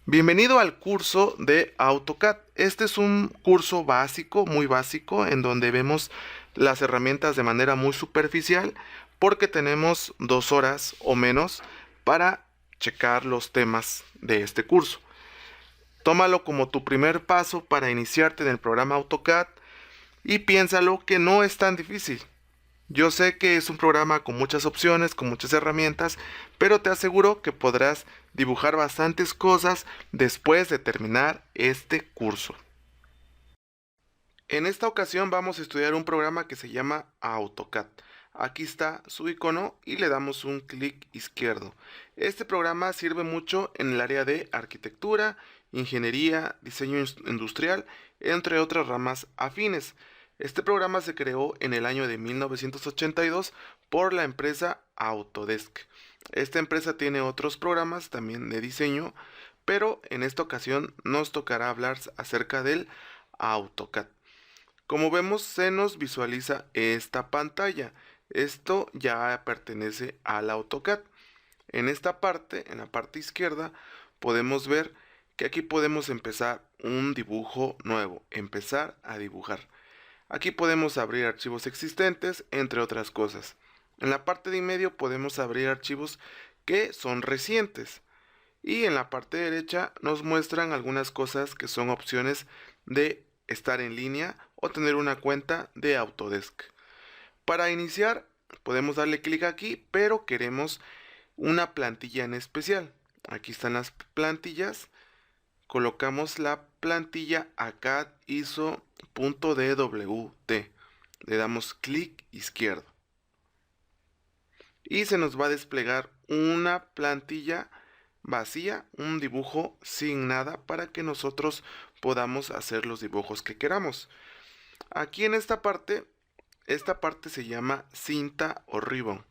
Bienvenido al curso de AutoCAD. Este es un curso básico, muy básico, en donde vemos las herramientas de manera muy superficial, porque tenemos 2 horas o menos para checar los temas de este curso. Tómalo como tu primer paso para iniciarte en el programa AutoCAD y piénsalo que no es tan difícil. Yo sé que es un programa con muchas opciones, con muchas herramientas, pero te aseguro que podrás dibujar bastantes cosas después de terminar este curso. En esta ocasión vamos a estudiar un programa que se llama AutoCAD. Aquí está su icono y le damos un clic izquierdo. Este programa sirve mucho en el área de arquitectura, ingeniería, diseño industrial, entre otras ramas afines. Este programa se creó en el año de 1982 por la empresa Autodesk. Esta empresa tiene otros programas también de diseño, pero en esta ocasión nos tocará hablar acerca del AutoCAD. Como vemos, se nos visualiza esta pantalla. Esto ya pertenece al AutoCAD. En esta parte, en la parte izquierda, podemos ver que aquí podemos empezar un dibujo nuevo, empezar a dibujar. Aquí podemos abrir archivos existentes, entre otras cosas. En la parte de en medio podemos abrir archivos que son recientes. Y en la parte derecha nos muestran algunas cosas que son opciones de estar en línea o tener una cuenta de Autodesk. Para iniciar podemos darle clic aquí, pero queremos una plantilla en especial. Aquí están las plantillas. Colocamos la plantilla acá ISO.dwt. Le damos clic izquierdo. Y se nos va a desplegar una plantilla vacía, un dibujo sin nada para que nosotros podamos hacer los dibujos que queramos. Aquí en esta parte se llama cinta o ribbon.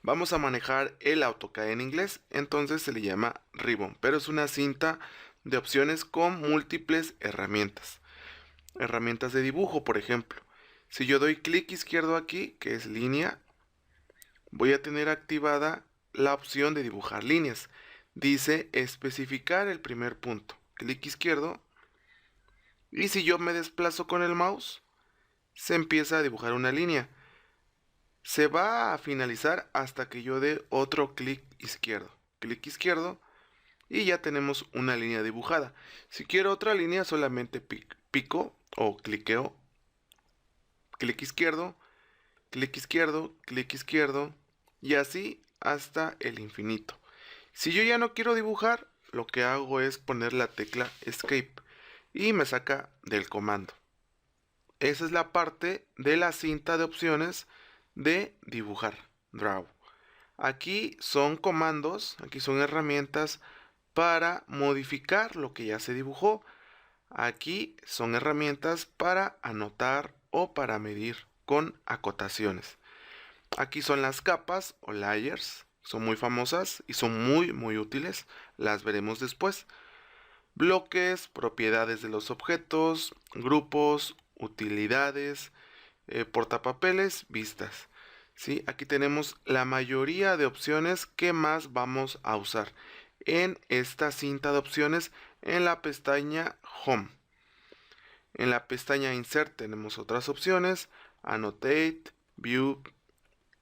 Vamos a manejar el AutoCAD en inglés, entonces se le llama ribbon, pero es una cinta de opciones con múltiples herramientas. Herramientas de dibujo, por ejemplo. Si yo doy clic izquierdo aquí, que es línea, voy a tener activada la opción de dibujar líneas. Dice especificar el primer punto. Clic izquierdo. Y si yo me desplazo con el mouse, se empieza a dibujar una línea. Se va a finalizar hasta que yo dé otro clic izquierdo. Clic izquierdo y ya tenemos una línea dibujada. Si quiero otra línea, solamente pico o cliqueo. Clic izquierdo, clic izquierdo, clic izquierdo y así hasta el infinito. Si yo ya no quiero dibujar, lo que hago es poner la tecla Escape y me saca del comando. Esa es la parte de la cinta de opciones de dibujar, Draw. Aquí son comandos, aquí son herramientas para modificar lo que ya se dibujó. Aquí son herramientas para anotar o para medir con acotaciones. Aquí son las capas o layers, son muy famosas y son muy útiles, las veremos después. Bloques, propiedades de los objetos, grupos, utilidades, portapapeles, vistas. ¿Sí? Aquí tenemos la mayoría de opciones que más vamos a usar en esta cinta de opciones en la pestaña Home. En la pestaña Insert tenemos otras opciones, Annotate, View,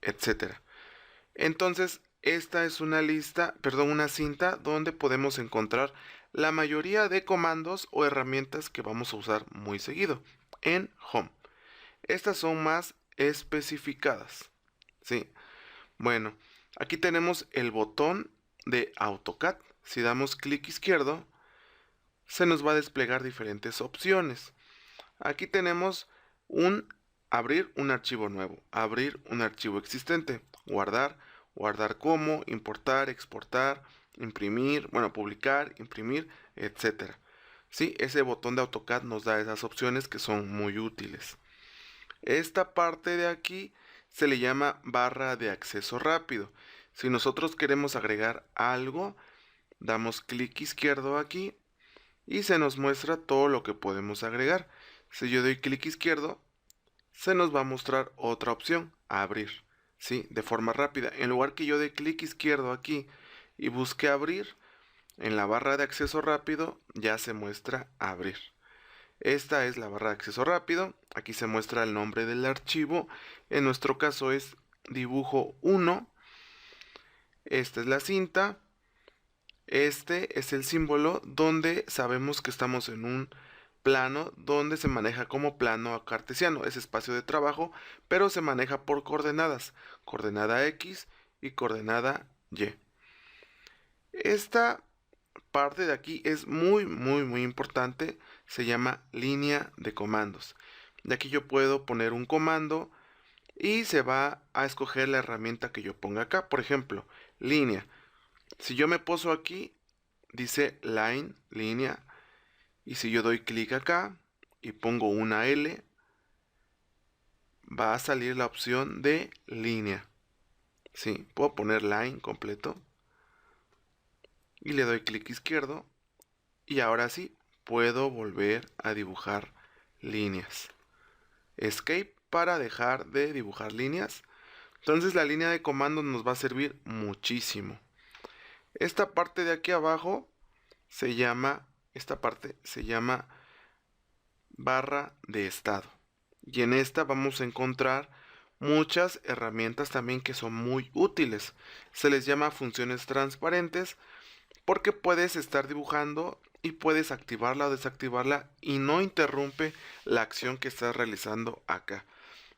etcétera. Entonces, esta es una cinta donde podemos encontrar la mayoría de comandos o herramientas que vamos a usar muy seguido en Home. Estas son más especificadas. ¿Sí? Bueno, aquí tenemos el botón de AutoCAD. Si damos clic izquierdo, se nos va a desplegar diferentes opciones. Aquí tenemos abrir un archivo nuevo, abrir un archivo existente, guardar, guardar como, importar, exportar, imprimir, publicar, imprimir, etcétera. Sí, ese botón de AutoCAD nos da esas opciones que son muy útiles. Esta parte de aquí se le llama barra de acceso rápido. Si nosotros queremos agregar algo, damos clic izquierdo aquí y se nos muestra todo lo que podemos agregar. Si yo doy clic izquierdo, se nos va a mostrar otra opción, abrir, ¿sí? De forma rápida. En lugar que yo dé clic izquierdo aquí y busque abrir, En la barra de acceso rápido ya se muestra abrir. Esta es la barra de acceso rápido. Aquí se muestra el nombre del archivo. En nuestro caso es dibujo 1. Esta es la cinta. Este es el símbolo donde sabemos que estamos en un plano donde se maneja como plano cartesiano. Es espacio de trabajo, pero se maneja por coordenadas. Coordenada X y coordenada Y. Esta parte de aquí es muy importante. Se llama línea de comandos. De aquí yo puedo poner un comando y se va a escoger la herramienta que yo ponga acá. Por ejemplo, línea. Si yo me poso aquí, dice line, línea. Y si yo doy clic acá y pongo una L, va a salir la opción de línea. Sí, puedo poner line completo. Y le doy clic izquierdo. Y ahora sí, puedo volver a dibujar líneas. Escape para dejar de dibujar líneas. Entonces la línea de comandos nos va a servir muchísimo. Esta parte de aquí abajo se llama barra de estado. Y en esta vamos a encontrar muchas herramientas también que son muy útiles. Se les llama funciones transparentes porque puedes estar dibujando y puedes activarla o desactivarla y no interrumpe la acción que estás realizando acá.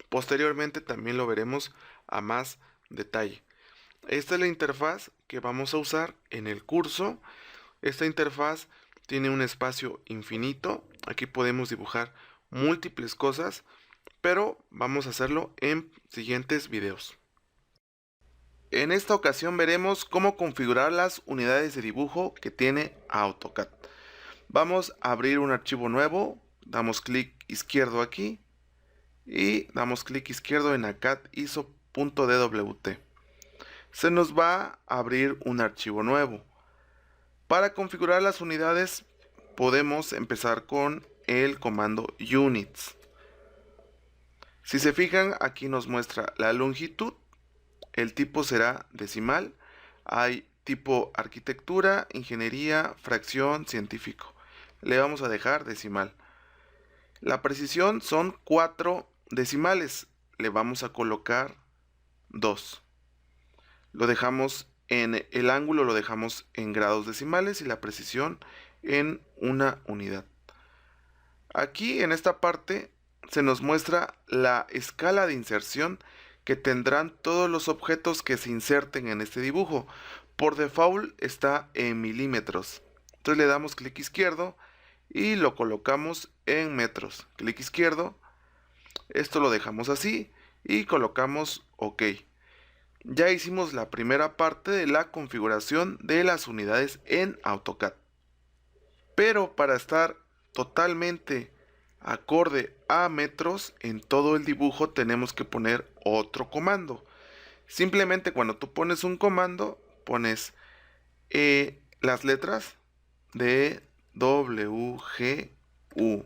Posteriormente también lo veremos a más detalle. Esta es la interfaz que vamos a usar en el curso. Esta interfaz tiene un espacio infinito. Aquí podemos dibujar múltiples cosas, pero vamos a hacerlo en siguientes videos. En esta ocasión veremos cómo configurar las unidades de dibujo que tiene AutoCAD. Vamos a abrir un archivo nuevo, damos clic izquierdo aquí y damos clic izquierdo en ACAD ISO.dwt. Se nos va a abrir un archivo nuevo. Para configurar las unidades podemos empezar con el comando units. Si se fijan, aquí nos muestra la longitud, el tipo será decimal, hay tipo arquitectura, ingeniería, fracción, científico. Le vamos a dejar decimal. La precisión son 4 decimales, le vamos a colocar 2. Lo dejamos en el ángulo, lo dejamos en grados decimales y la precisión en una unidad. Aquí en esta parte se nos muestra la escala de inserción que tendrán todos los objetos que se inserten en este dibujo. Por default está en milímetros. Entonces le damos clic izquierdo y lo colocamos en metros. Clic izquierdo. Esto lo dejamos así y colocamos OK. Ya hicimos la primera parte de la configuración de las unidades en AutoCAD. Pero para estar totalmente acorde a metros en todo el dibujo tenemos que poner otro comando. Simplemente cuando tú pones un comando, pones las letras de W, G, U,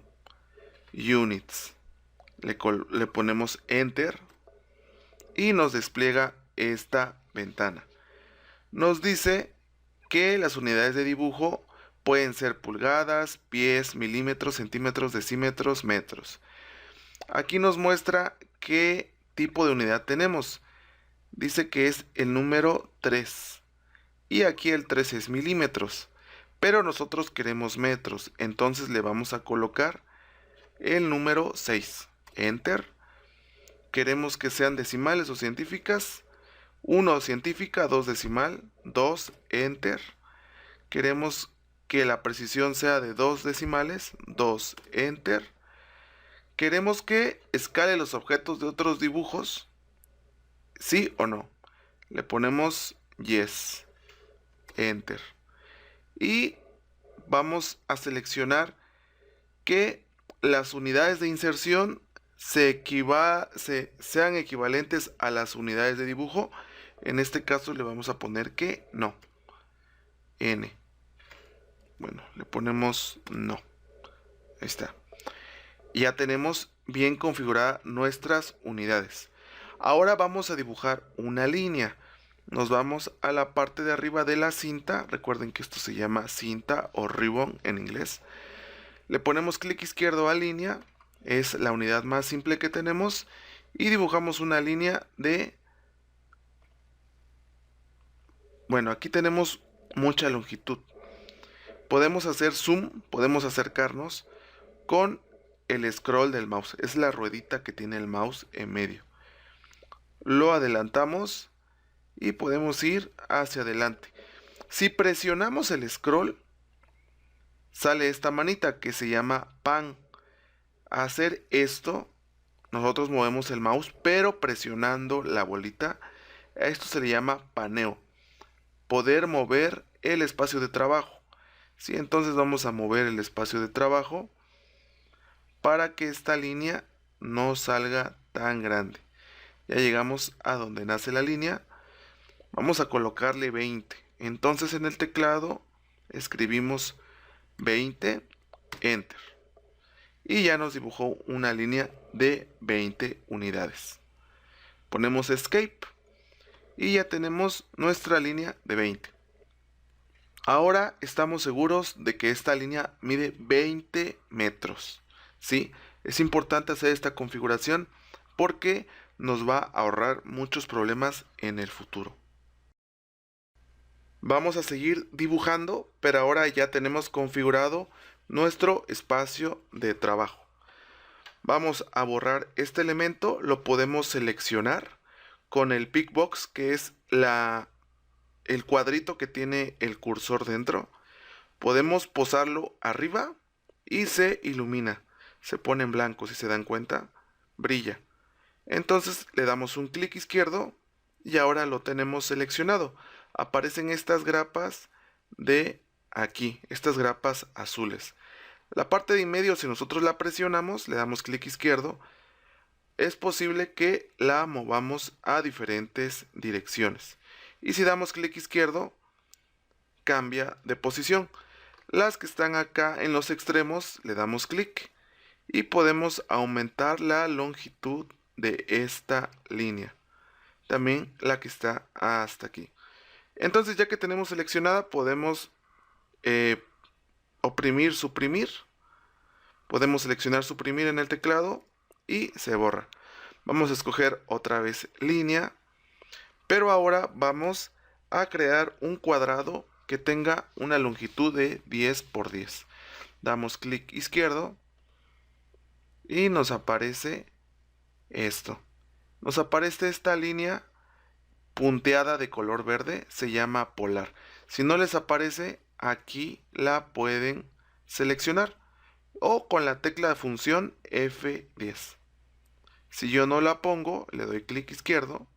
units. Le ponemos Enter y nos despliega esta ventana. Nos dice que las unidades de dibujo pueden ser pulgadas, pies, milímetros, centímetros, decímetros, metros. Aquí nos muestra qué tipo de unidad tenemos. Dice que es el número 3. Y aquí el 3 es milímetros. Pero nosotros queremos metros. Entonces le vamos a colocar el número 6. Enter. Queremos que sean decimales o científicas. 1 científica, 2 decimal, 2, Enter. Queremos que la precisión sea de 2 decimales, 2, Enter. Queremos que escale los objetos de otros dibujos, sí o no. Le ponemos Yes, Enter. Y vamos a seleccionar que las unidades de inserción sean equivalentes a las unidades de dibujo. En este caso le vamos a poner que no. N. Bueno, le ponemos no. Ahí está. Ya tenemos bien configuradas nuestras unidades. Ahora vamos a dibujar una línea. nos vamos a la parte de arriba de la cinta. Recuerden que esto se llama cinta o ribbon en inglés. Le ponemos clic izquierdo a línea, es la unidad más simple que tenemos, y dibujamos una línea de... Bueno, aquí tenemos mucha longitud. Podemos hacer zoom, podemos acercarnos con el scroll del mouse. Es la ruedita que tiene el mouse en medio. Lo adelantamos y podemos ir hacia adelante. Si presionamos el scroll, sale esta manita que se llama pan. A hacer esto, nosotros movemos el mouse, pero presionando la bolita. A esto se le llama paneo. Poder mover el espacio de trabajo. Sí, entonces vamos a mover el espacio de trabajo para que esta línea no salga tan grande. Ya llegamos a donde nace la línea. Vamos a colocarle 20. Entonces en el teclado escribimos 20, Enter. Y ya nos dibujó una línea de 20 unidades. Ponemos Escape y ya tenemos nuestra línea de 20. Ahora estamos seguros de que esta línea mide 20 metros. ¿Sí? Es importante hacer esta configuración porque nos va a ahorrar muchos problemas en el futuro. Vamos a seguir dibujando, pero ahora ya tenemos configurado nuestro espacio de trabajo. Vamos a borrar este elemento, lo podemos seleccionar con el pickbox, que es el cuadrito que tiene el cursor dentro. Podemos posarlo arriba y se ilumina, se pone en blanco, si se dan cuenta, brilla. Entonces le damos un clic izquierdo y ahora lo tenemos seleccionado. Aparecen estas grapas de aquí, estas grapas azules. La parte de en medio, si nosotros la presionamos, le damos clic izquierdo, es posible que la movamos a diferentes direcciones. Y si damos clic izquierdo, cambia de posición. Las que están acá en los extremos, le damos clic y podemos aumentar la longitud de esta línea. También la que está hasta aquí. Entonces, ya que tenemos seleccionada, podemos oprimir, suprimir. Podemos seleccionar suprimir en el teclado y se borra. Vamos a escoger otra vez línea, pero ahora vamos a crear un cuadrado que tenga una longitud de 10 por 10. Damos clic izquierdo y nos aparece esto. Nos aparece esta línea punteada de color verde, se llama polar. Si no les aparece, aquí la pueden seleccionar o con la tecla de función F10. Si yo no la pongo, le doy clic izquierdo,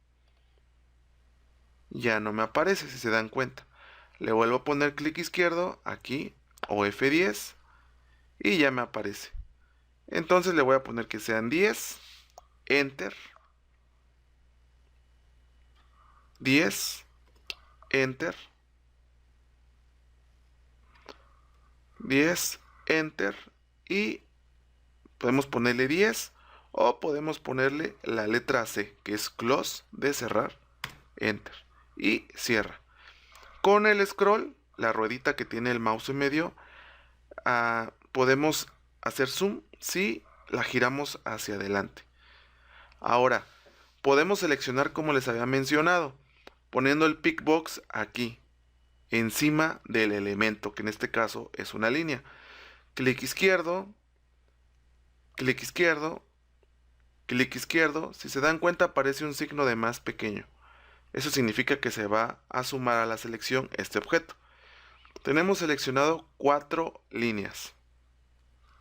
ya no me aparece, si se dan cuenta. Le vuelvo a poner clic izquierdo aquí o F10 y ya me aparece. Entonces le voy a poner que sean 10, Enter, 10, Enter, 10, Enter y podemos ponerle 10 o podemos ponerle la letra C, que es Close, de cerrar, Enter y cierra. Con el scroll, la ruedita que tiene el mouse en medio, podemos hacer zoom si la giramos hacia adelante. Ahora, podemos seleccionar como les había mencionado, poniendo el pickbox aquí, encima del elemento, que en este caso es una línea. Clic izquierdo, clic izquierdo, clic izquierdo. Si se dan cuenta, aparece un signo de más pequeño. Eso significa que se va a sumar a la selección este objeto. Tenemos seleccionado 4 líneas.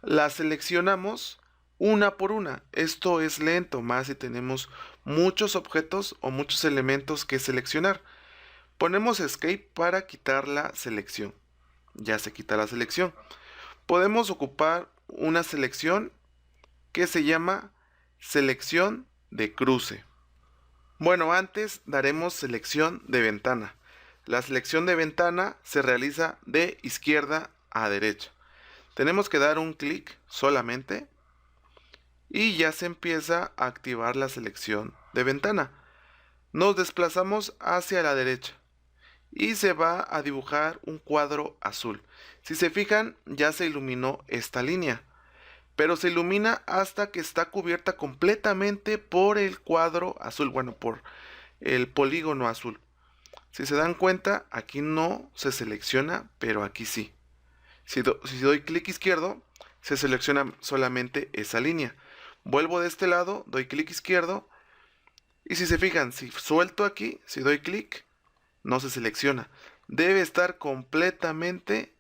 Las seleccionamos una por una. Esto es lento, más si tenemos muchos objetos o muchos elementos que seleccionar. Ponemos Escape para quitar la selección. Ya se quita la selección. Podemos ocupar una selección que se llama selección de cruce. Bueno, antes daremos selección de ventana. La selección de ventana se realiza de izquierda a derecha. Tenemos que dar un clic solamente y ya se empieza a activar la selección de ventana. nos desplazamos hacia la derecha y se va a dibujar un cuadro azul. Si se fijan, ya se iluminó esta línea, pero se ilumina hasta que está cubierta completamente por el cuadro azul, bueno, por el polígono azul. Si se dan cuenta, aquí no se selecciona, pero aquí sí. Si doy clic izquierdo, se selecciona solamente esa línea. Vuelvo de este lado, doy clic izquierdo, y si se fijan, si suelto aquí, si doy clic, no se selecciona. Debe estar completamente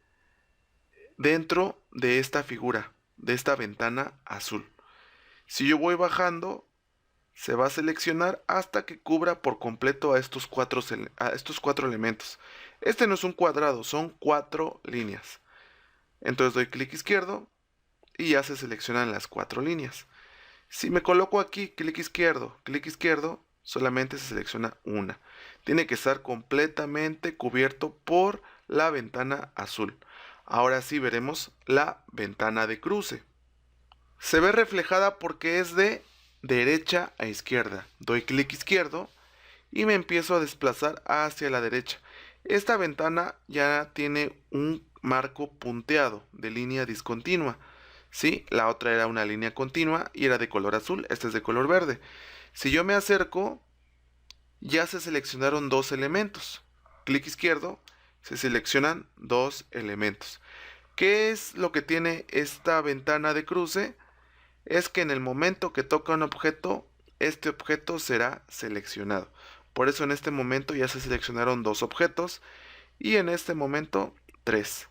dentro de esta figura, de esta ventana azul. Si yo voy bajando, se va a seleccionar hasta que cubra por completo a estos cuatro elementos. Este no es un cuadrado, son 4 líneas. Entonces doy clic izquierdo y ya se seleccionan las 4 líneas. Si me coloco aquí, clic izquierdo, solamente se selecciona una. Tiene que estar completamente cubierto por la ventana azul. Ahora sí veremos la ventana de cruce. Se ve reflejada porque es de derecha a izquierda. Doy clic izquierdo y me empiezo a desplazar hacia la derecha. Esta ventana ya tiene un marco punteado de línea discontinua. ¿Sí? La otra era una línea continua y era de color azul. Esta es de color verde. Si yo me acerco, ya se seleccionaron 2 elementos. Clic izquierdo, se seleccionan 2 elementos. ¿Qué es lo que tiene esta ventana de cruce? Es que en el momento que toca un objeto, este objeto será seleccionado. Por eso en este momento ya se seleccionaron 2 objetos y en este momento 3.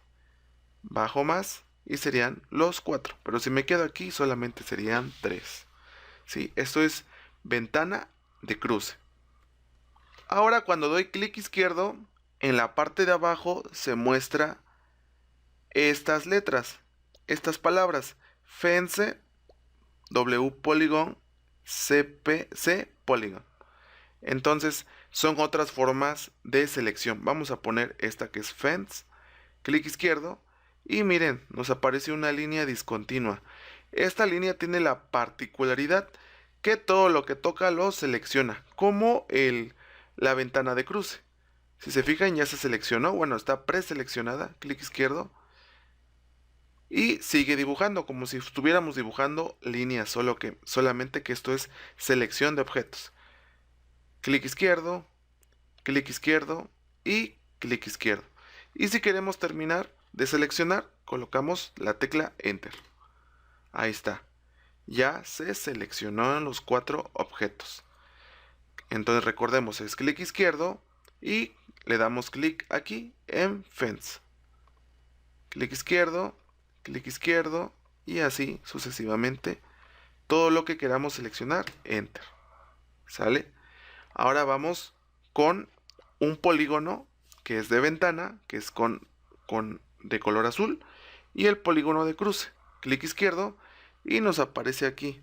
Bajo más y serían los 4. Pero si me quedo aquí solamente serían 3. ¿Sí? Esto es ventana de cruce. Ahora cuando doy clic izquierdo, en la parte de abajo se muestra estas letras, estas palabras: fence, W polygon, CPC polygon. Entonces son otras formas de selección. Vamos a poner esta que es fence, clic izquierdo y miren, nos aparece una línea discontinua. Esta línea tiene la particularidad que todo lo que toca lo selecciona, como la ventana de cruce. Si se fijan, ya se seleccionó, bueno, está preseleccionada, clic izquierdo y sigue dibujando como si estuviéramos dibujando líneas, solamente que esto es selección de objetos. Clic izquierdo y clic izquierdo. Y si queremos terminar de seleccionar, colocamos la tecla Enter. Ahí está. Ya se seleccionaron los 4 objetos. Entonces recordemos, es clic izquierdo y le damos clic aquí en Fence. Clic izquierdo y así sucesivamente. Todo lo que queramos seleccionar, Enter. ¿Sale? Ahora vamos con un polígono que es de ventana, que es de color azul, y el polígono de cruce. Clic izquierdo y nos aparece aquí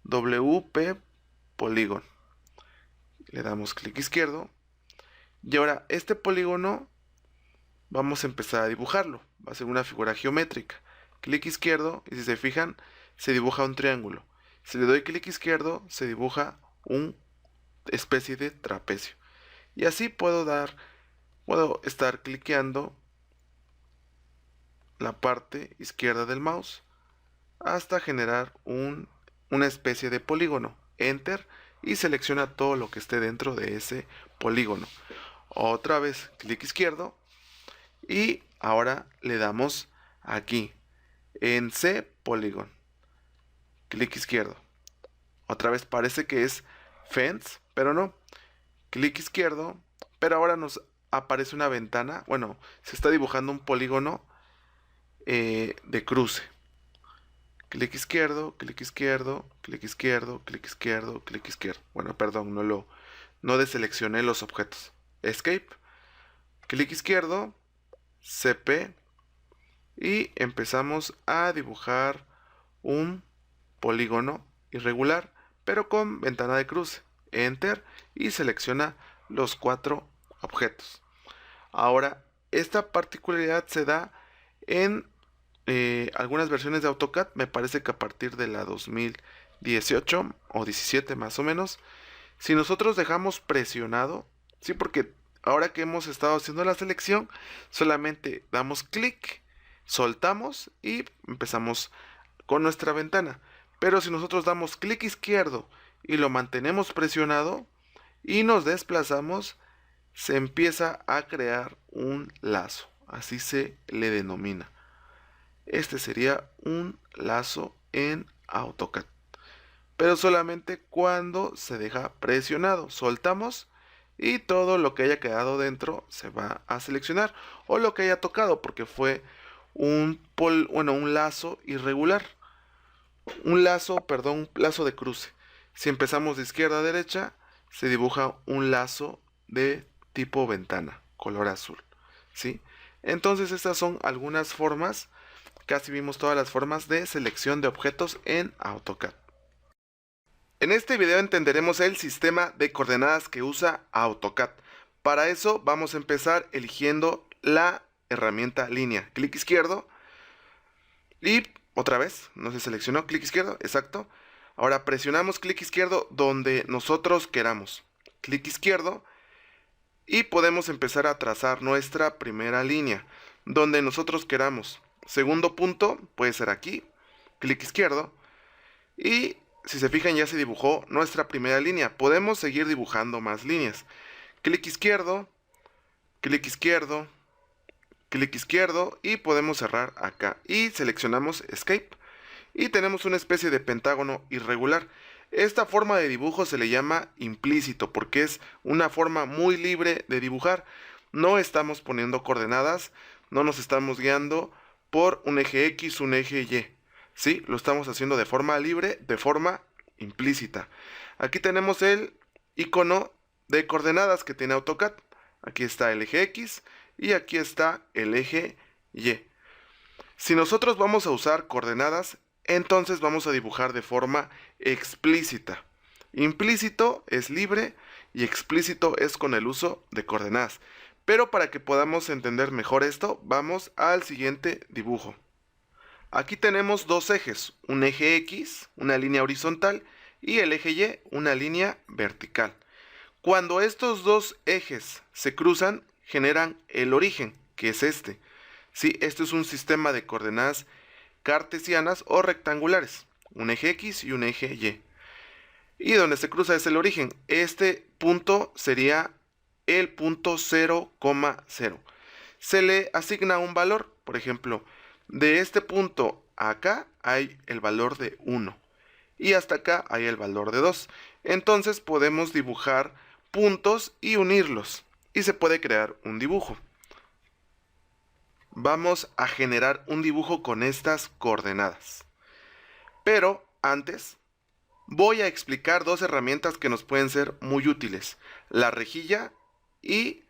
WP polígono. Le damos clic izquierdo y ahora este polígono vamos a empezar a dibujarlo. Va a ser una figura geométrica. Clic izquierdo y si se fijan se dibuja un triángulo. Si le doy clic izquierdo se dibuja una especie de trapecio. Y así puedo estar cliqueando la parte izquierda del mouse hasta generar una especie de polígono. Enter y selecciona todo lo que esté dentro de ese polígono. Otra vez clic izquierdo y ahora le damos aquí en C polígono. Clic izquierdo. Otra vez parece que es fence, pero no. Clic izquierdo, pero ahora nos aparece una ventana. Bueno, se está dibujando un polígono de cruce. Clic izquierdo. Bueno, perdón, no deseleccioné los objetos. Escape. Clic izquierdo, CP y empezamos a dibujar un polígono irregular, pero con ventana de cruce. Enter y selecciona los 4 objetos. Ahora, esta particularidad se da en algunas versiones de AutoCAD. Me parece que a partir de la 2018 o 17 más o menos, Si nosotros dejamos presionado, sí, porque ahora que hemos estado haciendo la selección, solamente damos clic, soltamos y empezamos con nuestra ventana. Pero si nosotros damos clic izquierdo y lo mantenemos presionado y nos desplazamos, se empieza a crear un lazo. Así se le denomina. Este sería un lazo en AutoCAD. Pero solamente cuando se deja presionado. Soltamos y todo lo que haya quedado dentro se va a seleccionar. O lo que haya tocado, porque fue un lazo irregular. Un lazo de cruce. Si empezamos de izquierda a derecha, se dibuja un lazo de tipo ventana, color azul. ¿Sí? Entonces estas son algunas formas, casi vimos todas las formas de selección de objetos en AutoCAD. En este video entenderemos el sistema de coordenadas que usa AutoCAD. Para eso vamos a empezar eligiendo la herramienta línea. Clic izquierdo y otra vez, no se seleccionó, clic izquierdo, exacto. Ahora presionamos clic izquierdo donde nosotros queramos. Clic izquierdo y podemos empezar a trazar nuestra primera línea donde nosotros queramos. Segundo punto puede ser aquí, clic izquierdo y si se fijan ya se dibujó nuestra primera línea. Podemos seguir dibujando más líneas. Clic izquierdo, clic izquierdo, clic izquierdo y podemos cerrar acá. Y seleccionamos Escape y tenemos una especie de pentágono irregular. Esta forma de dibujo se le llama implícito porque es una forma muy libre de dibujar. No estamos poniendo coordenadas, no nos estamos guiando por un eje X, un eje Y. ¿Sí? Lo estamos haciendo de forma libre, de forma implícita. Aquí tenemos el icono de coordenadas que tiene AutoCAD. Aquí está el eje X y aquí está el eje Y. Si nosotros vamos a usar coordenadas, entonces vamos a dibujar de forma explícita. Implícito es libre y explícito es con el uso de coordenadas. Pero para que podamos entender mejor esto, vamos al siguiente dibujo. Aquí tenemos dos ejes, un eje X, una línea horizontal, y el eje Y, una línea vertical. Cuando estos dos ejes se cruzan, generan el origen, que es este. Sí, esto es un sistema de coordenadas cartesianas o rectangulares, un eje X y un eje Y. Y donde se cruza es el origen. Este punto sería el punto 0,0. Se le asigna un valor, por ejemplo, de este punto a acá hay el valor de 1 y hasta acá hay el valor de 2. Entonces podemos dibujar puntos y unirlos y se puede crear un dibujo. Vamos a generar un dibujo con estas coordenadas. Pero antes voy a explicar dos herramientas que nos pueden ser muy útiles: la rejilla y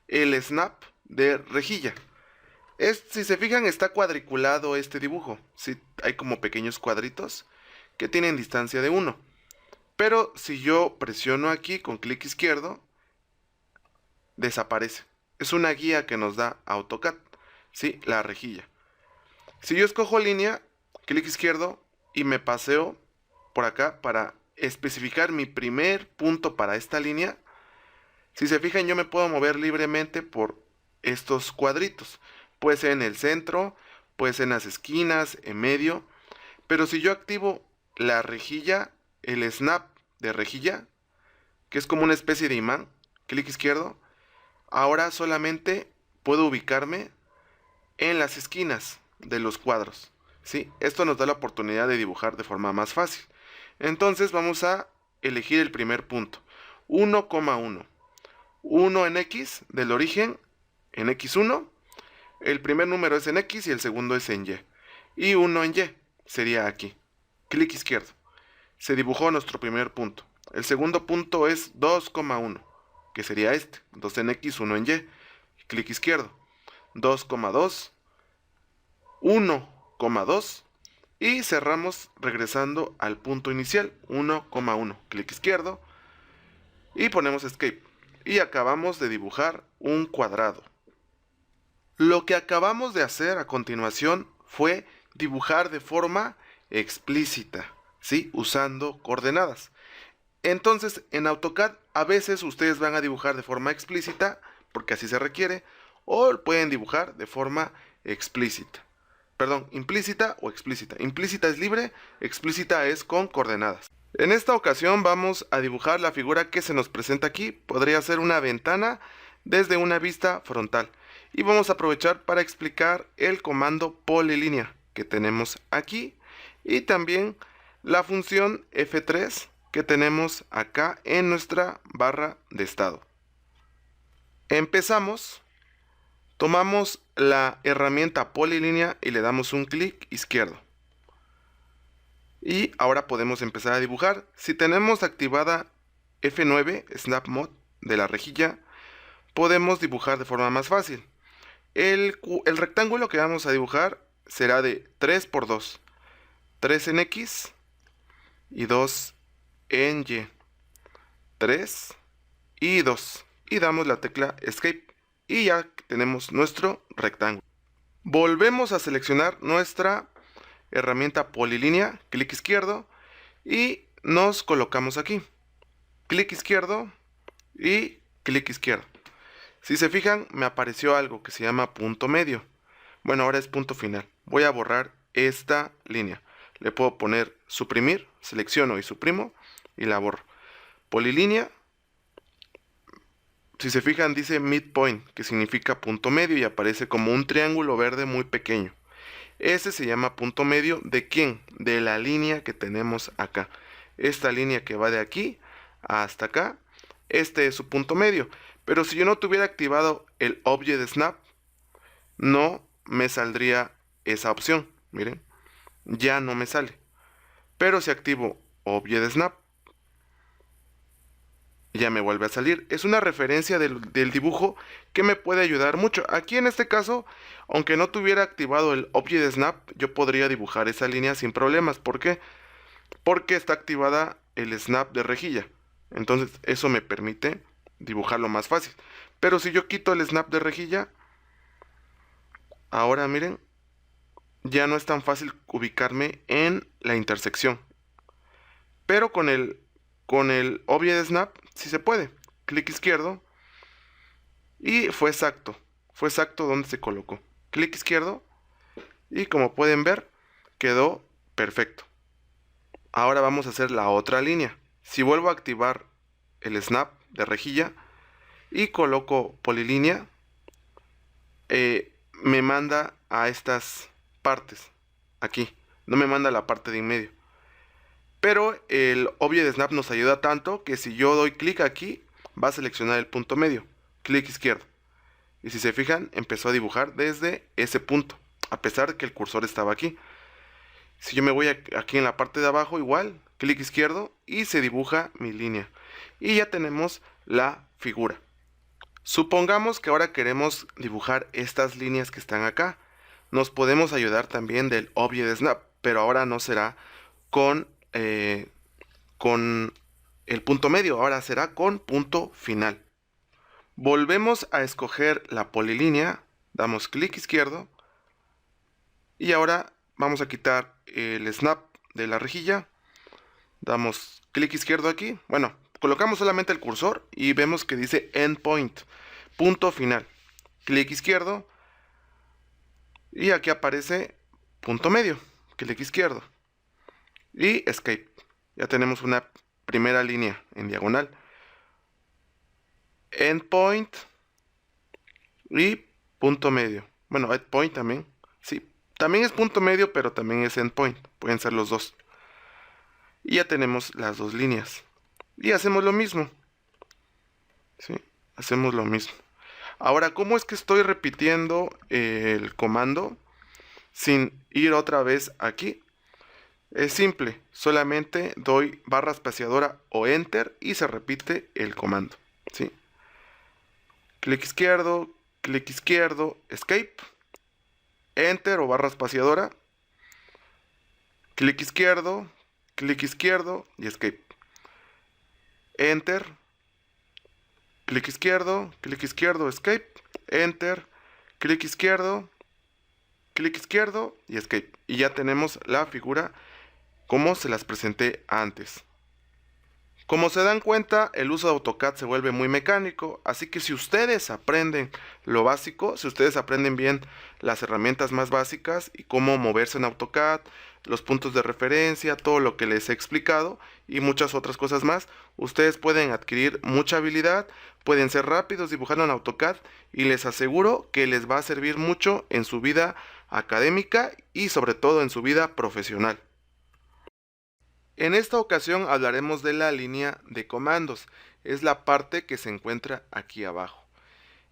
el snap de rejilla. Si se fijan, está cuadriculado este dibujo. ¿Sí? Hay como pequeños cuadritos que tienen distancia de 1. Pero si yo presiono aquí con clic izquierdo, desaparece. Es una guía que nos da AutoCAD. ¿Sí? La rejilla. Si yo escojo línea, clic izquierdo y me paseo por acá para especificar mi primer punto para esta línea, si se fijan, yo me puedo mover libremente por estos cuadritos. Puede ser en el centro, puede ser en las esquinas, en medio. Pero si yo activo la rejilla, el snap de rejilla, que es como una especie de imán, clic izquierdo, ahora solamente puedo ubicarme en las esquinas de los cuadros. ¿Sí? Esto nos da la oportunidad de dibujar de forma más fácil. Entonces vamos a elegir el primer punto, 1,1. 1 en X del origen en X1. El primer número es en X y el segundo es en Y. Y 1 en Y sería aquí. Clic izquierdo. Se dibujó nuestro primer punto. El segundo punto es 2,1, que sería este. 2 en X, 1 en Y. Clic izquierdo. 2,2. 1,2. Y cerramos regresando al punto inicial. 1,1. Clic izquierdo. Y ponemos Escape. Y acabamos de dibujar un cuadrado. Lo que acabamos de hacer a continuación fue dibujar de forma explícita, ¿sí? Usando coordenadas. Entonces, en AutoCAD a veces ustedes van a dibujar de forma explícita, porque así se requiere, o pueden dibujar de forma explícita. Perdón, implícita o explícita. Implícita es libre, explícita es con coordenadas. En esta ocasión vamos a dibujar la figura que se nos presenta aquí. Podría ser una ventana desde una vista frontal. Y vamos a aprovechar para explicar el comando polilínea que tenemos aquí y también la función F3 que tenemos acá en nuestra barra de estado. Empezamos, tomamos la herramienta polilínea y le damos un clic izquierdo. Y ahora podemos empezar a dibujar. Si tenemos activada F9, Snap Mode de la rejilla, podemos dibujar de forma más fácil. El rectángulo que vamos a dibujar será de 3 por 2. 3 en X y 2 en Y. 3 y 2. Y damos la tecla Escape. Y ya tenemos nuestro rectángulo. Volvemos a seleccionar nuestra herramienta polilínea, clic izquierdo, y nos colocamos aquí. Clic izquierdo y clic izquierdo. Si se fijan, me apareció algo que se llama punto medio. Bueno, ahora es punto final. Voy a borrar esta línea. Le puedo poner suprimir, selecciono y suprimo y la borro. Polilínea. Si se fijan, dice midpoint, que significa punto medio y aparece como un triángulo verde muy pequeño. Ese se llama punto medio ¿de quién? De la línea que tenemos acá. Esta línea que va de aquí hasta acá, este es su punto medio. Pero si yo no tuviera activado el Object Snap, no me saldría esa opción. Miren, ya no me sale. Pero si activo Object Snap, ya me vuelve a salir. Es una referencia del dibujo que me puede ayudar mucho. Aquí en este caso, aunque no tuviera activado el Object Snap, yo podría dibujar esa línea sin problemas. ¿Por qué? Porque está activada el Snap de rejilla. Entonces eso me permite dibujarlo más fácil. Pero si yo quito el Snap de rejilla, ahora miren, ya no es tan fácil ubicarme en la intersección. Pero con el Object Snap sí se puede. Clic izquierdo y fue exacto donde se colocó. Clic izquierdo y como pueden ver quedó perfecto. Ahora vamos a hacer la otra línea. Si vuelvo a activar el Snap de rejilla y coloco polilínea, me manda a estas partes aquí, no me manda a la parte de en medio. Pero el Object Snap nos ayuda tanto que si yo doy clic aquí, va a seleccionar el punto medio. Clic izquierdo. Y si se fijan, empezó a dibujar desde ese punto, a pesar de que el cursor estaba aquí. Si yo me voy aquí en la parte de abajo, igual, clic izquierdo y se dibuja mi línea. Y ya tenemos la figura. Supongamos que ahora queremos dibujar estas líneas que están acá. Nos podemos ayudar también del Object Snap, pero ahora no será con el punto medio, ahora será con punto final. Volvemos a escoger la polilínea, damos clic izquierdo y ahora vamos a quitar el snap de la rejilla, damos clic izquierdo aquí, bueno, colocamos solamente el cursor y vemos que dice endpoint, punto final, clic izquierdo y aquí aparece punto medio, clic izquierdo y escape. Ya tenemos una primera línea en diagonal. Endpoint y punto medio. Bueno, endpoint también. Sí, también es punto medio, pero también es endpoint. Pueden ser los dos. Y ya tenemos las dos líneas. Y hacemos lo mismo. Sí, hacemos lo mismo. Ahora, ¿cómo es que estoy repitiendo el comando sin ir otra vez aquí? Es simple, solamente doy barra espaciadora o enter y se repite el comando, ¿sí? Clic izquierdo, escape, enter o barra espaciadora, clic izquierdo y escape. Enter, clic izquierdo, escape, enter, clic izquierdo y escape. Y ya tenemos la figura como se las presenté antes. Como se dan cuenta, el uso de AutoCAD se vuelve muy mecánico, así que si ustedes aprenden lo básico, si ustedes aprenden bien las herramientas más básicas y cómo moverse en AutoCAD, los puntos de referencia, todo lo que les he explicado y muchas otras cosas más, ustedes pueden adquirir mucha habilidad, pueden ser rápidos dibujando en AutoCAD y les aseguro que les va a servir mucho en su vida académica y sobre todo en su vida profesional. En esta ocasión hablaremos de la línea de comandos, es la parte que se encuentra aquí abajo.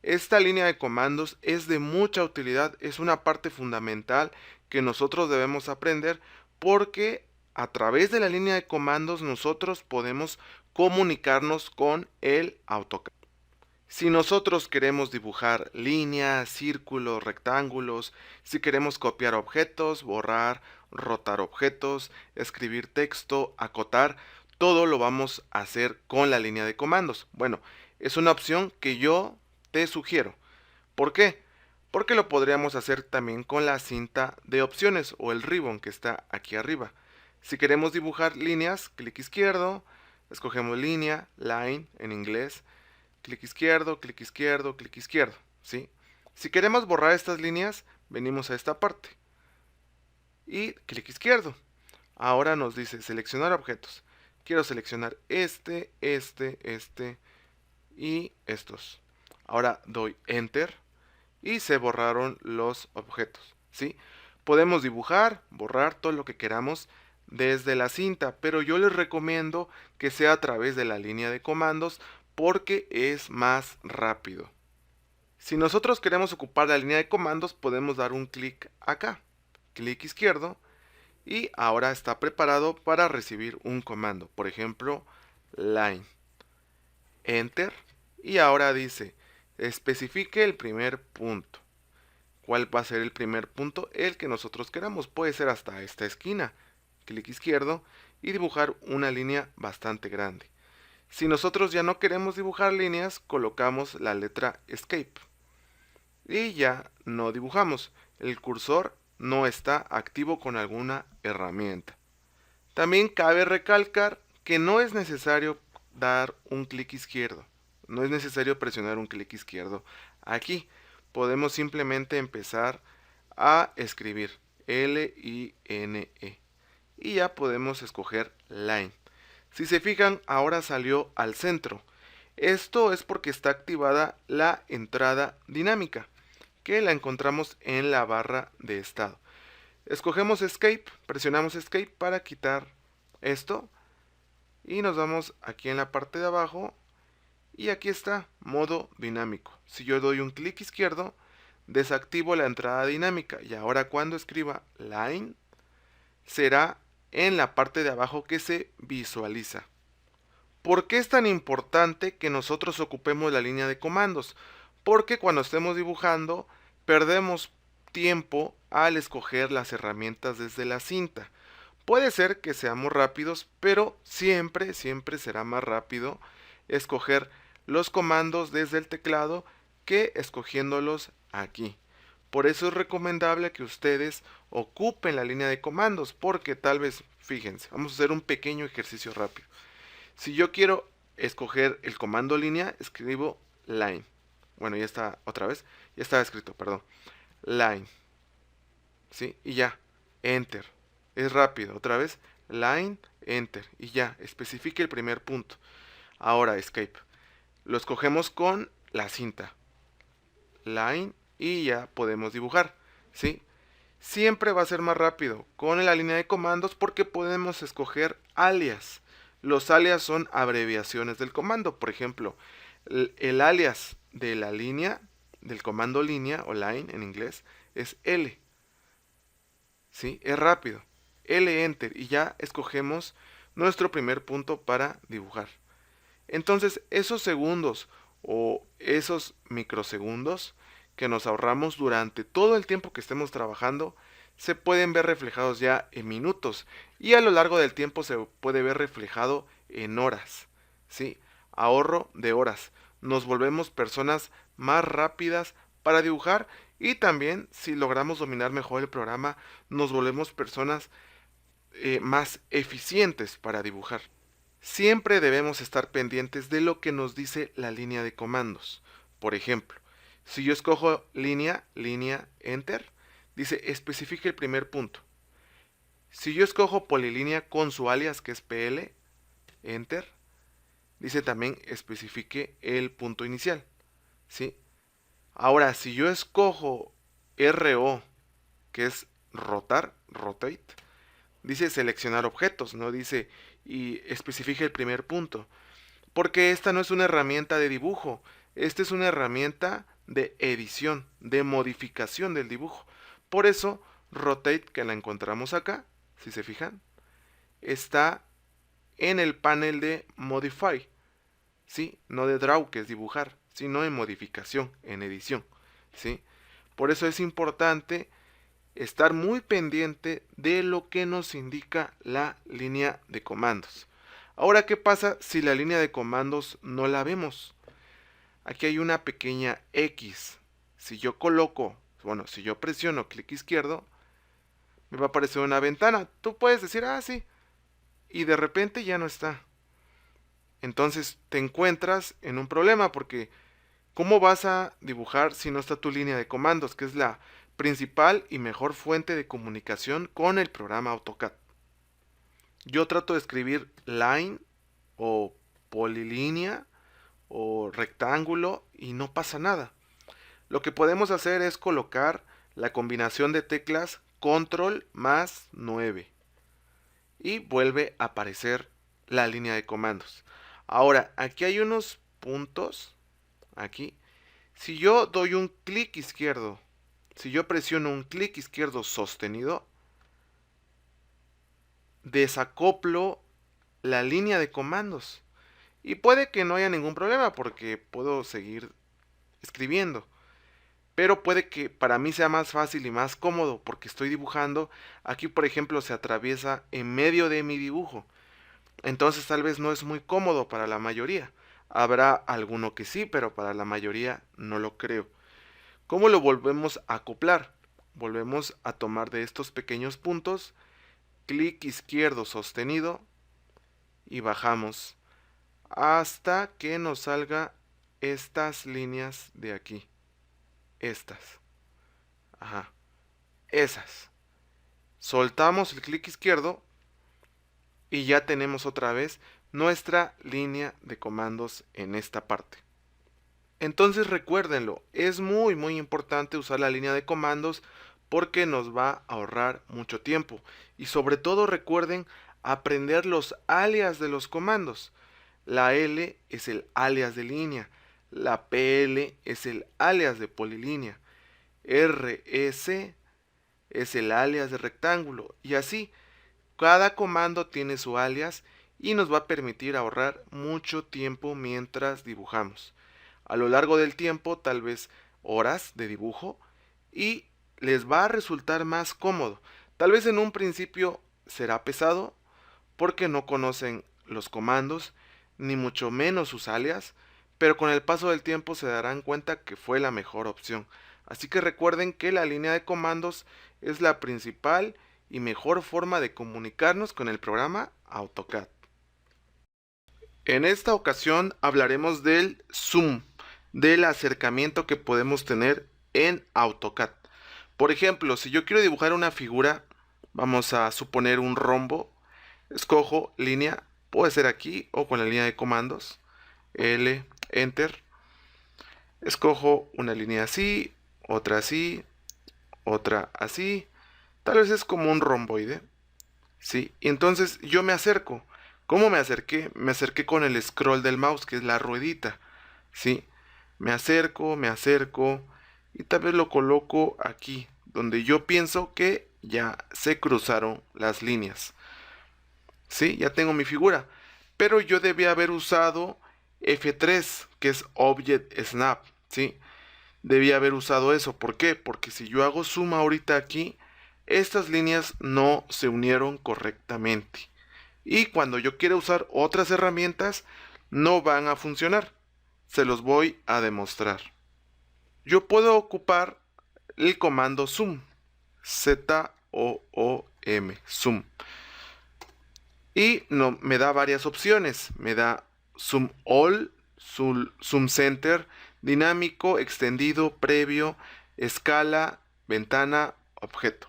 Esta línea de comandos es de mucha utilidad, es una parte fundamental que nosotros debemos aprender porque a través de la línea de comandos nosotros podemos comunicarnos con el AutoCAD. Si nosotros queremos dibujar líneas, círculos, rectángulos, si queremos copiar objetos, borrar, rotar objetos, escribir texto, acotar, todo lo vamos a hacer con la línea de comandos. Bueno, es una opción que yo te sugiero. ¿Por qué? Porque lo podríamos hacer también con la cinta de opciones o el ribbon que está aquí arriba. Si queremos dibujar líneas, clic izquierdo, escogemos línea, line en inglés, clic izquierdo, clic izquierdo, clic izquierdo, ¿sí? Si queremos borrar estas líneas, venimos a esta parte y clic izquierdo. Ahora nos dice seleccionar objetos. Quiero seleccionar este y estos. Ahora doy Enter y se borraron los objetos, ¿sí? Podemos dibujar, borrar todo lo que queramos desde la cinta, pero yo les recomiendo que sea a través de la línea de comandos porque es más rápido. Si nosotros queremos ocupar la línea de comandos, podemos dar un clic acá, clic izquierdo, y ahora está preparado para recibir un comando, por ejemplo, line, enter, y ahora dice, especifique el primer punto. ¿Cuál va a ser el primer punto? El que nosotros queramos, puede ser hasta esta esquina, clic izquierdo, y dibujar una línea bastante grande. Si nosotros ya no queremos dibujar líneas, colocamos la letra Escape. Y ya no dibujamos. El cursor no está activo con alguna herramienta. También cabe recalcar que no es necesario dar un clic izquierdo. No es necesario presionar un clic izquierdo aquí. Podemos simplemente empezar a escribir L-I-N-E. Y ya podemos escoger Line. Si se fijan, ahora salió al centro. Esto es porque está activada la entrada dinámica, que la encontramos en la barra de estado. Escogemos Escape, presionamos Escape para quitar esto y nos vamos aquí en la parte de abajo y aquí está, modo dinámico. Si yo doy un clic izquierdo, desactivo la entrada dinámica y ahora cuando escriba Line, será en la parte de abajo que se visualiza. ¿Por qué es tan importante que nosotros ocupemos la línea de comandos? Porque cuando estemos dibujando perdemos tiempo al escoger las herramientas desde la cinta. Puede ser que seamos rápidos, pero siempre será más rápido escoger los comandos desde el teclado que escogiéndolos aquí. Por eso es recomendable que ustedes ocupen la línea de comandos, porque tal vez, fíjense, vamos a hacer un pequeño ejercicio rápido. Si yo quiero escoger el comando línea, escribo line. Bueno, ya está otra vez, ya estaba escrito, perdón. Line. ¿Sí? Y ya, enter. Es rápido, otra vez, line, enter. Y ya, especifique el primer punto. Ahora, escape. Lo escogemos con la cinta. Line y ya podemos dibujar, ¿sí? Siempre va a ser más rápido con la línea de comandos porque podemos escoger alias. Los alias son abreviaciones del comando. Por ejemplo, el alias de la línea, del comando línea o line en inglés, es L. ¿Sí? Es rápido. L enter y ya escogemos nuestro primer punto para dibujar. Entonces, esos segundos o esos microsegundos que nos ahorramos durante todo el tiempo que estemos trabajando se pueden ver reflejados ya en minutos y a lo largo del tiempo se puede ver reflejado en horas. ¿Sí? Ahorro de horas. Nos volvemos personas más rápidas para dibujar y también si logramos dominar mejor el programa nos volvemos personas más eficientes para dibujar. Siempre debemos estar pendientes de lo que nos dice la línea de comandos. Por ejemplo, si yo escojo línea, enter, dice especifique el primer punto. Si yo escojo polilínea con su alias, que es PL, enter, dice también especifique el punto inicial, ¿sí? Ahora, si yo escojo RO, que es rotate, dice seleccionar objetos, no dice y especifique el primer punto. Porque esta no es una herramienta de dibujo, esta es una herramienta de edición, de modificación del dibujo. Por eso, rotate, que la encontramos acá, si se fijan, está en el panel de modify, ¿sí? No de draw, que es dibujar, sino en modificación, en edición, ¿sí? Por eso es importante estar muy pendiente de lo que nos indica la línea de comandos. Ahora, ¿qué pasa si la línea de comandos no la vemos? Aquí hay una pequeña X. Si yo si yo presiono clic izquierdo, me va a aparecer una ventana. Tú puedes decir, ah, sí, y de repente ya no está. Entonces te encuentras en un problema porque ¿cómo vas a dibujar si no está tu línea de comandos, que es la principal y mejor fuente de comunicación con el programa AutoCAD? Yo trato de escribir line o polilínea o rectángulo y no pasa nada. Lo que podemos hacer es colocar la combinación de teclas control más 9 y vuelve a aparecer la línea de comandos. Ahora, aquí hay unos puntos, aquí. Si yo doy un clic izquierdo, si yo presiono un clic izquierdo sostenido, desacoplo la línea de comandos. Y puede que no haya ningún problema porque puedo seguir escribiendo. Pero puede que para mí sea más fácil y más cómodo porque estoy dibujando. Aquí, por ejemplo, se atraviesa en medio de mi dibujo. Entonces tal vez no es muy cómodo para la mayoría. Habrá alguno que sí, pero para la mayoría no lo creo. ¿Cómo lo volvemos a acoplar? Volvemos a tomar de estos pequeños puntos, clic izquierdo sostenido y bajamos hasta que nos salga estas líneas de aquí. Estas. Ajá. Esas. Soltamos el clic izquierdo y ya tenemos otra vez nuestra línea de comandos en esta parte. Entonces recuérdenlo, es muy importante usar la línea de comandos porque nos va a ahorrar mucho tiempo. Y sobre todo recuerden aprender los alias de los comandos. La L es el alias de línea, la PL es el alias de polilínea, RS es el alias de rectángulo y así. Cada comando tiene su alias y nos va a permitir ahorrar mucho tiempo mientras dibujamos. A lo largo del tiempo, tal vez horas de dibujo, y les va a resultar más cómodo. Tal vez en un principio será pesado porque no conocen los comandos, ni mucho menos sus alias, pero con el paso del tiempo se darán cuenta que fue la mejor opción. Así que recuerden que la línea de comandos es la principal y mejor forma de comunicarnos con el programa AutoCAD. En esta ocasión hablaremos del zoom, del acercamiento que podemos tener en AutoCAD. Por ejemplo, si yo quiero dibujar una figura, vamos a suponer un rombo, escojo línea, puede ser aquí o con la línea de comandos, L, Enter, escojo una línea así, otra así, otra así, tal vez es como un romboide, ¿sí? Y entonces yo me acerco. ¿Cómo me acerqué? Me acerqué con el scroll del mouse, que es la ruedita, ¿sí? Me acerco y tal vez lo coloco aquí, donde yo pienso que ya se cruzaron las líneas. ¿Sí? Ya tengo mi figura. Pero yo debía haber usado F3, que es Object Snap, ¿sí? Debía haber usado eso. ¿Por qué? Porque si yo hago zoom ahorita aquí, estas líneas no se unieron correctamente. Y cuando yo quiera usar otras herramientas, no van a funcionar. Se los voy a demostrar. Yo puedo ocupar el comando zoom, ZOOM, zoom. Y no, me da varias opciones. Me da Zoom All, Zoom Center, dinámico, extendido, previo, escala, ventana, objeto.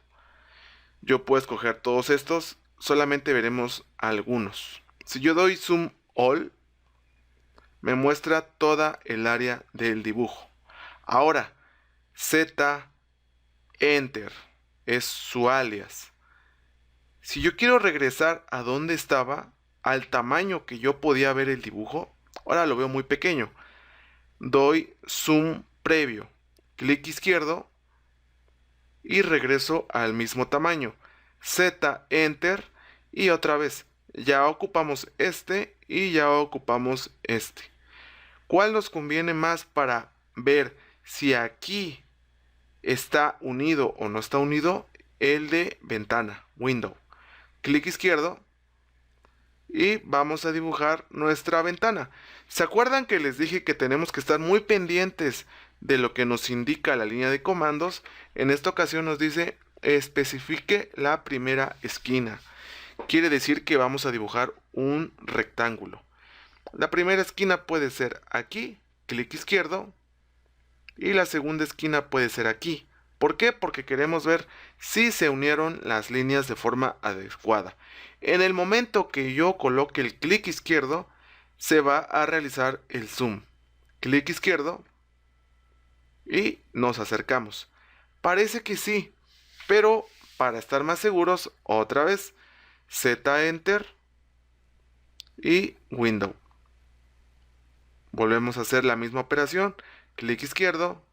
Yo puedo escoger todos estos, solamente veremos algunos. Si yo doy Zoom All, me muestra toda el área del dibujo. Ahora, Z, Enter, es su alias. Si yo quiero regresar a donde estaba, al tamaño que yo podía ver el dibujo, ahora lo veo muy pequeño. Doy Zoom previo, clic izquierdo y regreso al mismo tamaño. Z, Enter y otra vez. Ya ocupamos este y ya ocupamos este. ¿Cuál nos conviene más para ver si aquí está unido o no está unido? El de ventana, window. Clic izquierdo y vamos a dibujar nuestra ventana. ¿Se acuerdan que les dije que tenemos que estar muy pendientes de lo que nos indica la línea de comandos? En esta ocasión nos dice especifique la primera esquina. Quiere decir que vamos a dibujar un rectángulo. La primera esquina puede ser aquí, clic izquierdo, y la segunda esquina puede ser aquí. ¿Por qué? Porque queremos ver si se unieron las líneas de forma adecuada. En el momento que yo coloque el clic izquierdo, se va a realizar el zoom. Clic izquierdo y nos acercamos. Parece que sí, pero para estar más seguros, otra vez, Z Enter y Window. Volvemos a hacer la misma operación, clic izquierdo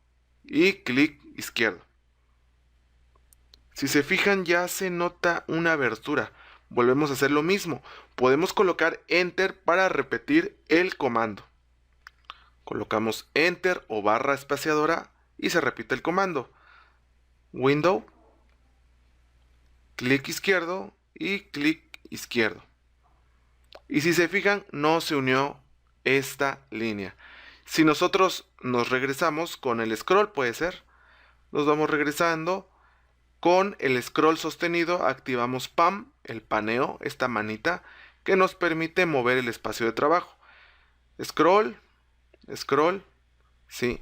y clic izquierdo. Si se fijan, ya se nota una abertura. Volvemos a hacer lo mismo. Podemos colocar Enter para repetir el comando. Colocamos Enter o barra espaciadora y se repite el comando. Window, clic izquierdo y clic izquierdo. Y si se fijan, no se unió esta línea. Si nosotros nos regresamos con el scroll, puede ser, nos vamos regresando. Con el scroll sostenido activamos PAM, el paneo, esta manita, que nos permite mover el espacio de trabajo. Scroll, scroll, sí.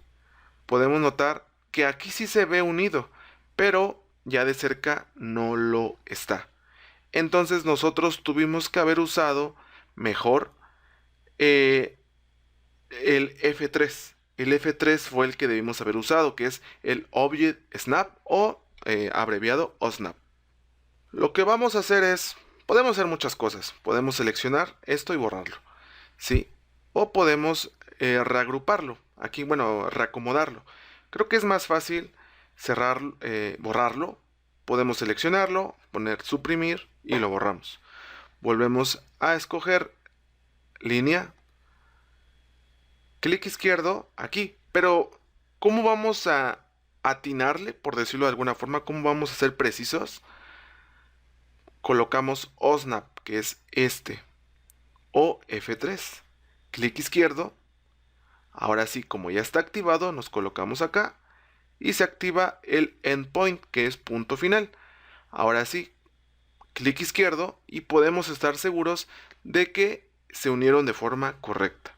Podemos notar que aquí sí se ve unido, pero ya de cerca no lo está. Entonces nosotros tuvimos que haber usado mejor el F3. El F3 fue el que debimos haber usado, que es el Object Snap o abreviado OSNAP. Lo que vamos a hacer es, podemos hacer muchas cosas. Podemos seleccionar esto y borrarlo, ¿sí? O podemos reagruparlo. Aquí, bueno, reacomodarlo. Creo que es más fácil cerrar, borrarlo. Podemos seleccionarlo, poner suprimir y lo borramos. Volvemos a escoger línea, clic izquierdo aquí. Pero, ¿cómo vamos a atinarle, por decirlo de alguna forma? ¿Cómo vamos a ser precisos? Colocamos OSNAP, que es este, o F3. Clic izquierdo. Ahora sí, como ya está activado, nos colocamos acá y se activa el endpoint, que es punto final. Ahora sí, clic izquierdo y podemos estar seguros de que se unieron de forma correcta.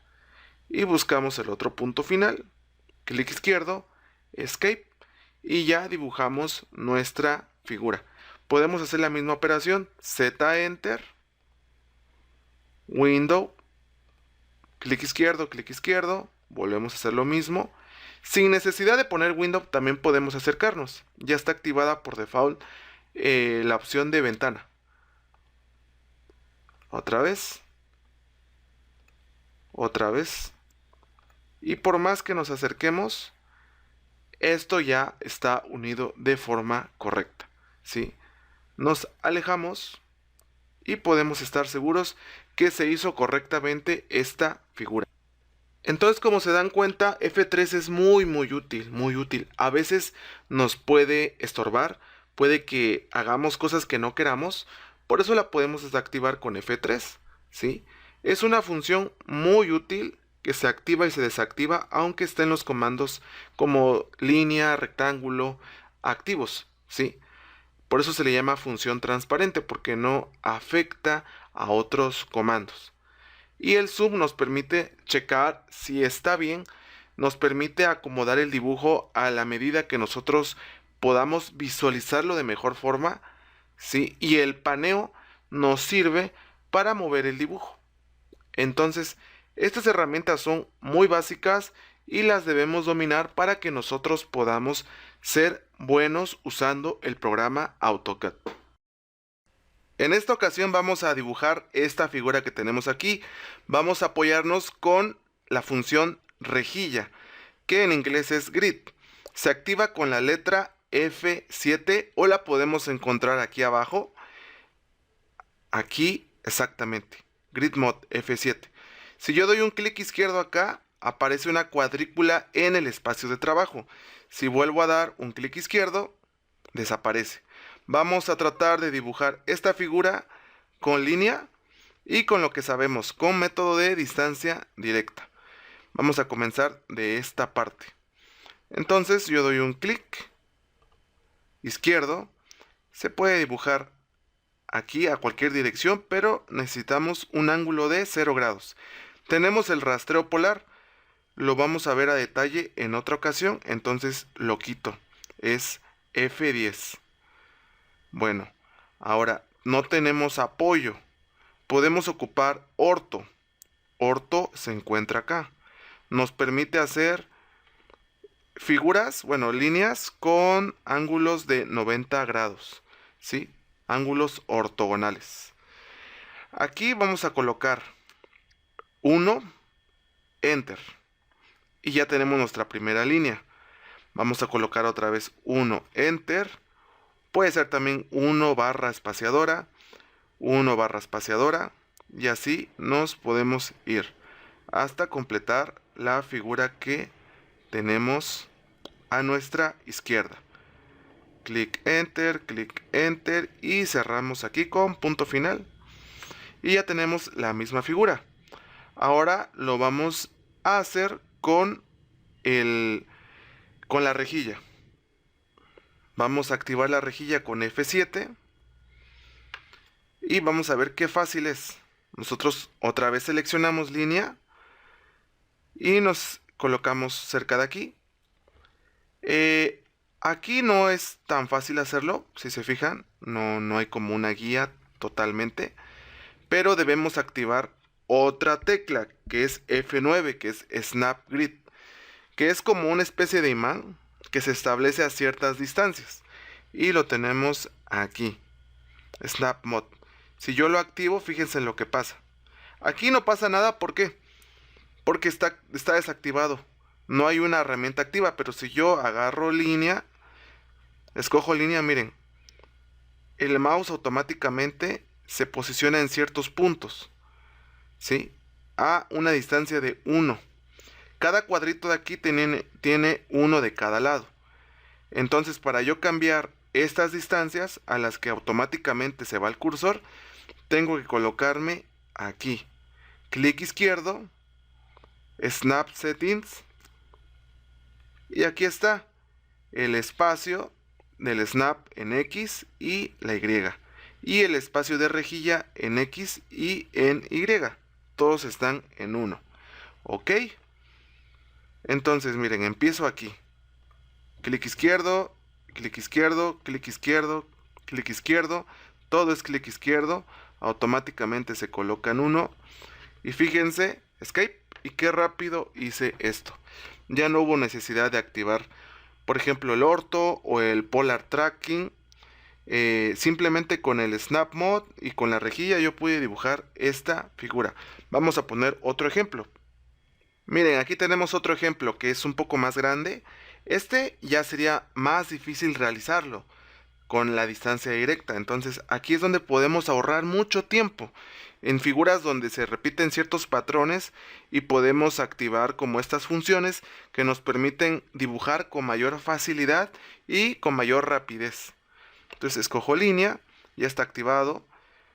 Y buscamos el otro punto final, clic izquierdo, escape, y ya dibujamos nuestra figura. Podemos hacer la misma operación, Z Enter, Window, clic izquierdo, volvemos a hacer lo mismo. Sin necesidad de poner Window también podemos acercarnos. Ya está activada por default la opción de ventana. Otra vez. Y por más que nos acerquemos, esto ya está unido de forma correcta, ¿sí? Nos alejamos y podemos estar seguros que se hizo correctamente esta figura. Entonces, como se dan cuenta, F3 es muy útil. A veces nos puede estorbar, puede que hagamos cosas que no queramos, por eso la podemos desactivar con F3, ¿sí? Es una función muy útil que se activa y se desactiva aunque estén los comandos como línea, rectángulo, activos, ¿sí? Por eso se le llama función transparente, porque no afecta a otros comandos. Y el sub nos permite checar si está bien, nos permite acomodar el dibujo a la medida que nosotros podamos visualizarlo de mejor forma, ¿sí? Y el paneo nos sirve para mover el dibujo. Entonces, estas herramientas son muy básicas y las debemos dominar para que nosotros podamos ser buenos usando el programa AutoCAD. En esta ocasión vamos a dibujar esta figura que tenemos aquí. Vamos a apoyarnos con la función rejilla, que en inglés es grid. Se activa con la letra F7 o la podemos encontrar aquí abajo. Aquí exactamente, Grid Mode F7. Si yo doy un clic izquierdo acá, aparece una cuadrícula en el espacio de trabajo. Si vuelvo a dar un clic izquierdo, desaparece. Vamos a tratar de dibujar esta figura con línea y con lo que sabemos, con método de distancia directa. Vamos a comenzar de esta parte. Entonces yo doy un clic izquierdo. Se puede dibujar aquí a cualquier dirección, pero necesitamos un ángulo de 0 grados. Tenemos el rastreo polar. Lo vamos a ver a detalle en otra ocasión, entonces lo quito. Es F10. Bueno, ahora no tenemos apoyo. Podemos ocupar orto. Orto se encuentra acá. Nos permite hacer figuras, bueno, líneas con ángulos de 90 grados, ¿sí? Ángulos ortogonales. Aquí vamos a colocar 1, Enter. Y ya tenemos nuestra primera línea. Vamos a colocar otra vez 1, Enter. Puede ser también 1 barra espaciadora, 1 barra espaciadora. Y así nos podemos ir hasta completar la figura que tenemos a nuestra izquierda. Clic Enter y cerramos aquí con punto final. Y ya tenemos la misma figura. Ahora lo vamos a hacer con la rejilla. Vamos a activar la rejilla con F7 y vamos a ver qué fácil es. Nosotros otra vez seleccionamos línea y nos colocamos cerca de aquí. Aquí no es tan fácil hacerlo, si se fijan, no hay como una guía totalmente, pero debemos activar otra tecla que es F9, que es Snap Grid, que es como una especie de imán que se establece a ciertas distancias. Y lo tenemos aquí, Snap Mode. Si yo lo activo, fíjense en lo que pasa. Aquí no pasa nada, ¿por qué? Porque está desactivado. No hay una herramienta activa, pero si yo agarro línea, escojo línea, miren, el mouse automáticamente se posiciona en ciertos puntos, ¿sí? A una distancia de 1. Cada cuadrito de aquí tiene uno de cada lado. Entonces, para yo cambiar estas distancias a las que automáticamente se va el cursor, tengo que colocarme aquí. Clic izquierdo, Snap Settings, y aquí está el espacio del snap en X y la Y, y el espacio de rejilla en X y en Y. Todos están en 1. ¿Ok? Entonces, miren, empiezo aquí. Clic izquierdo, clic izquierdo, clic izquierdo, clic izquierdo. Todo es clic izquierdo. Automáticamente se coloca en 1. Y fíjense, Escape, y qué rápido hice esto. Ya no hubo necesidad de activar, por ejemplo, el orto o el polar tracking. Simplemente con el Snap Mode y con la rejilla yo pude dibujar esta figura. Vamos a poner otro ejemplo. Miren, aquí tenemos otro ejemplo que es un poco más grande. Este ya sería más difícil realizarlo con la distancia directa. Entonces aquí es donde podemos ahorrar mucho tiempo en figuras donde se repiten ciertos patrones y podemos activar como estas funciones que nos permiten dibujar con mayor facilidad y con mayor rapidez. Entonces escojo línea, ya está activado,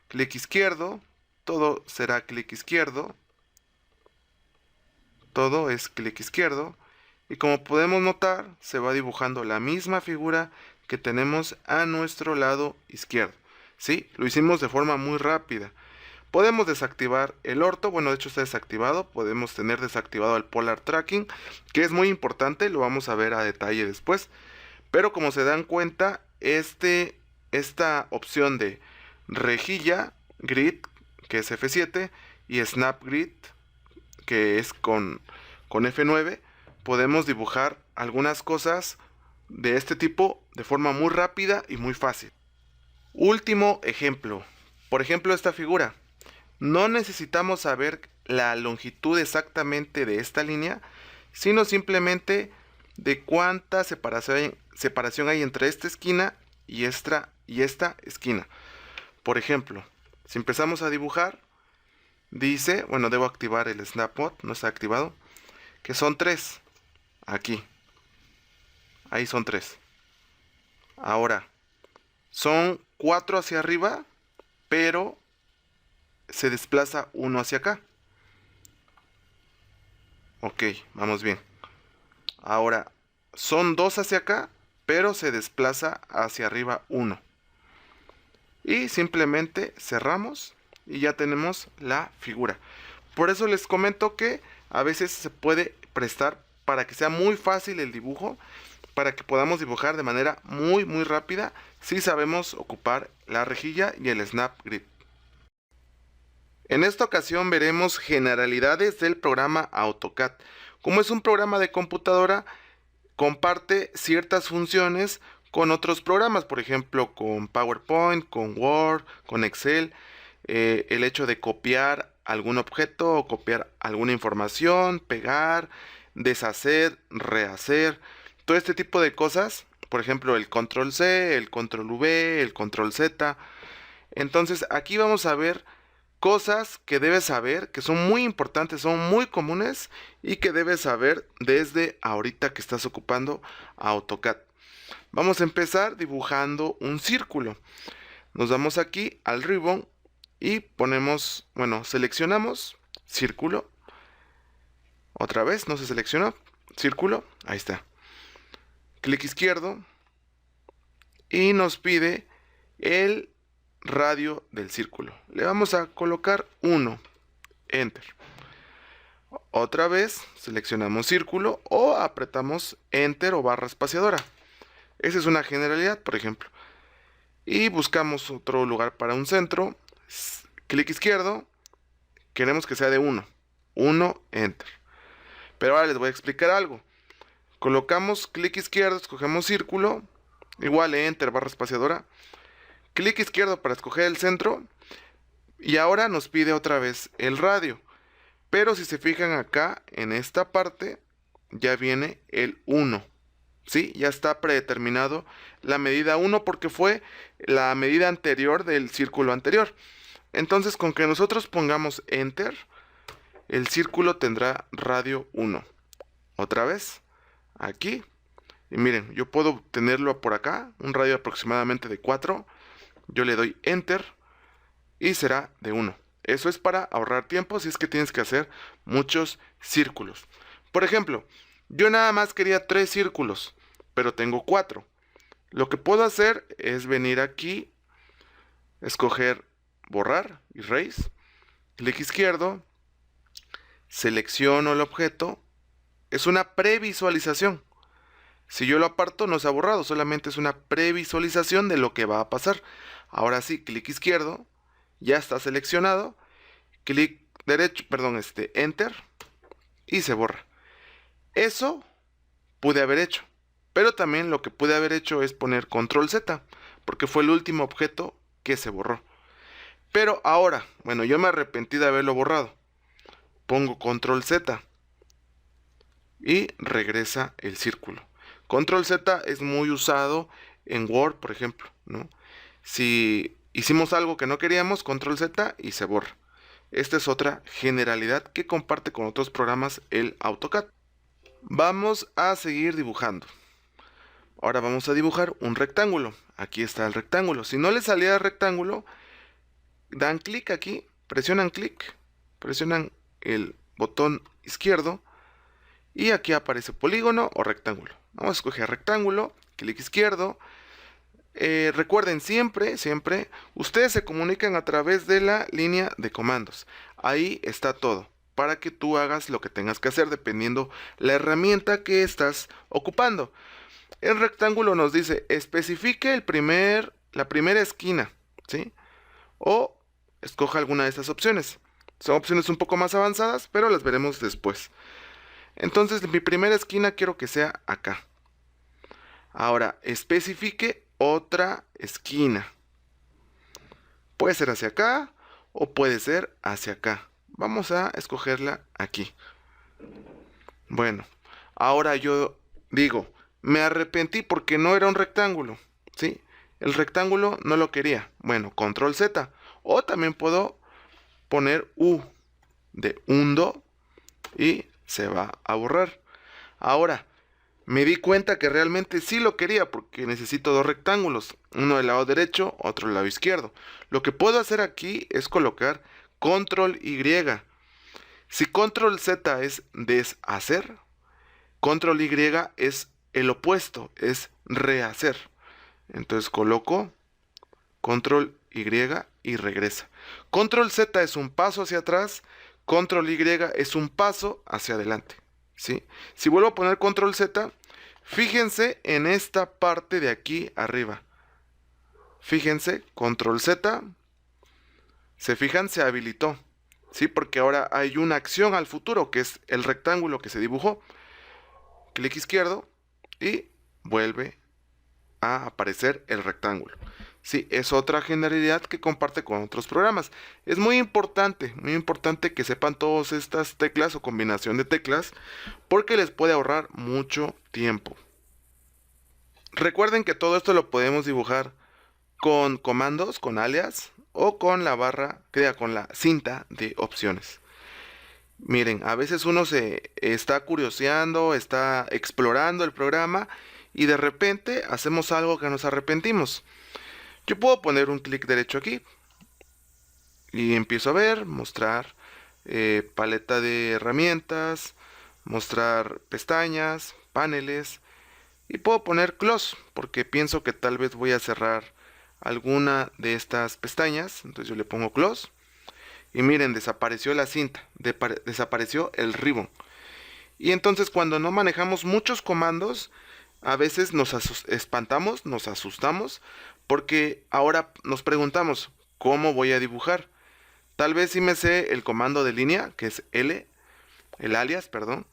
clic izquierdo, todo será clic izquierdo, todo es clic izquierdo, y como podemos notar se va dibujando la misma figura que tenemos a nuestro lado izquierdo. ¿Sí? Lo hicimos de forma muy rápida. Podemos desactivar el orto, bueno, de hecho está desactivado. Podemos tener desactivado el polar tracking, que es muy importante, lo vamos a ver a detalle después. Pero como se dan cuenta, esta opción de rejilla grid, que es F7, y snap grid, que es con F9, podemos dibujar algunas cosas de este tipo de forma muy rápida y muy fácil. Último ejemplo. Por ejemplo, esta figura. No necesitamos saber la longitud exactamente de esta línea, sino simplemente de cuánta separación hay entre esta esquina y esta esquina. Por ejemplo, si empezamos a dibujar, dice, bueno, debo activar el Snap Mode, no está activado, que son 3. Aquí. Ahí son 3. Ahora, son 4 hacia arriba, pero se desplaza 1 hacia acá. Ok, vamos bien. Ahora, son 2 hacia acá, pero se desplaza hacia arriba 1. Y simplemente cerramos y ya tenemos la figura. Por eso les comento que a veces se puede prestar para que sea muy fácil el dibujo, para que podamos dibujar de manera muy rápida si sabemos ocupar la rejilla y el Snap Grid. En esta ocasión veremos generalidades del programa AutoCAD. Como es un programa de computadora, comparte ciertas funciones con otros programas, por ejemplo con PowerPoint, con Word, con Excel. El hecho de copiar algún objeto o copiar alguna información, pegar, deshacer, rehacer, todo este tipo de cosas. Por ejemplo el control C, el control V, el control Z. Entonces aquí vamos a ver cosas que debes saber, que son muy importantes, son muy comunes y que debes saber desde ahorita que estás ocupando AutoCAD. Vamos a empezar dibujando un círculo. Nos vamos aquí al ribbon y ponemos, bueno, seleccionamos círculo. Otra vez, no se seleccionó. Círculo, ahí está. Clic izquierdo y nos pide el radio del círculo. Le vamos a colocar 1. Enter. Otra vez seleccionamos círculo o apretamos Enter o barra espaciadora. Esa es una generalidad, por ejemplo. Y buscamos otro lugar para un centro. Clic izquierdo. Queremos que sea de 1. 1, Enter. Pero ahora les voy a explicar algo. Colocamos clic izquierdo, escogemos círculo. Igual Enter, barra espaciadora. Clic izquierdo para escoger el centro. Y ahora nos pide otra vez el radio. Pero si se fijan acá, en esta parte, ya viene el 1. ¿Sí? Ya está predeterminado la medida 1 porque fue la medida anterior del círculo anterior. Entonces, con que nosotros pongamos Enter, el círculo tendrá radio 1. Otra vez, aquí. Y miren, yo puedo tenerlo por acá, un radio aproximadamente de 4. Yo le doy Enter y será de 1. Eso es para ahorrar tiempo si es que tienes que hacer muchos círculos. Por ejemplo, yo nada más quería 3 círculos, pero tengo 4. Lo que puedo hacer es venir aquí, escoger borrar, erase, clic izquierdo, selecciono el objeto. Es una previsualización. Si yo lo aparto no se ha borrado, solamente es una previsualización de lo que va a pasar. Ahora sí, clic izquierdo, ya está seleccionado, clic derecho, Enter, y se borra. Eso pude haber hecho, pero también lo que pude haber hecho es poner control Z, porque fue el último objeto que se borró. Pero ahora, bueno, yo me arrepentí de haberlo borrado. Pongo control Z y regresa el círculo. Control Z es muy usado en Word, por ejemplo, ¿no? Si hicimos algo que no queríamos, control Z y se borra. Esta es otra generalidad que comparte con otros programas el AutoCAD. Vamos a seguir dibujando. Ahora vamos a dibujar un rectángulo. Aquí está el rectángulo. Si no les salía el rectángulo, dan clic aquí, presionan clic, presionan el botón izquierdo y aquí aparece polígono o rectángulo. Vamos a escoger rectángulo, clic izquierdo, recuerden, siempre, ustedes se comunican a través de la línea de comandos. Ahí está todo, para que tú hagas lo que tengas que hacer dependiendo la herramienta que estás ocupando. El rectángulo nos dice, especifique la primera esquina, ¿sí? O escoja alguna de estas opciones. Son opciones un poco más avanzadas, pero las veremos después. Entonces, mi primera esquina quiero que sea acá. Ahora, especifique otra esquina. Puede ser hacia acá o puede ser hacia acá. Vamos a escogerla aquí. Bueno, ahora yo digo, me arrepentí porque no era un rectángulo, ¿sí? El rectángulo no lo quería. Bueno, control Z. O también puedo poner U de hundo y se va a borrar. Ahora, me di cuenta que realmente sí lo quería porque necesito dos rectángulos, uno del lado derecho, otro del lado izquierdo. Lo que puedo hacer aquí es colocar control Y. Si control Z es deshacer, control Y es el opuesto, es rehacer. Entonces coloco control Y y regresa. Control Z es un paso hacia atrás, control Y es un paso hacia adelante, ¿sí? Si vuelvo a poner control Z, fíjense en esta parte de aquí arriba. Fíjense, control Z, se fijan, se habilitó, ¿sí? Porque ahora hay una acción al futuro, que es el rectángulo que se dibujó. Clic izquierdo y vuelve a aparecer el rectángulo. Sí, es otra generalidad que comparte con otros programas. Es muy importante que sepan todas estas teclas o combinación de teclas, porque les puede ahorrar mucho tiempo. Recuerden que todo esto lo podemos dibujar con comandos, con alias o con la barra, con la cinta de opciones. Miren, a veces uno se está curioseando, está explorando el programa y de repente hacemos algo que nos arrepentimos. Yo puedo poner un clic derecho aquí y empiezo a ver, mostrar paleta de herramientas, mostrar pestañas, paneles y puedo poner close porque pienso que tal vez voy a cerrar alguna de estas pestañas. Entonces yo le pongo close y miren, desapareció la cinta, desapareció el ribbon. Y entonces cuando no manejamos muchos comandos, a veces nos espantamos, nos asustamos, porque ahora nos preguntamos, ¿cómo voy a dibujar? Tal vez sí me sé el comando de línea, que es L, el alias, perdón,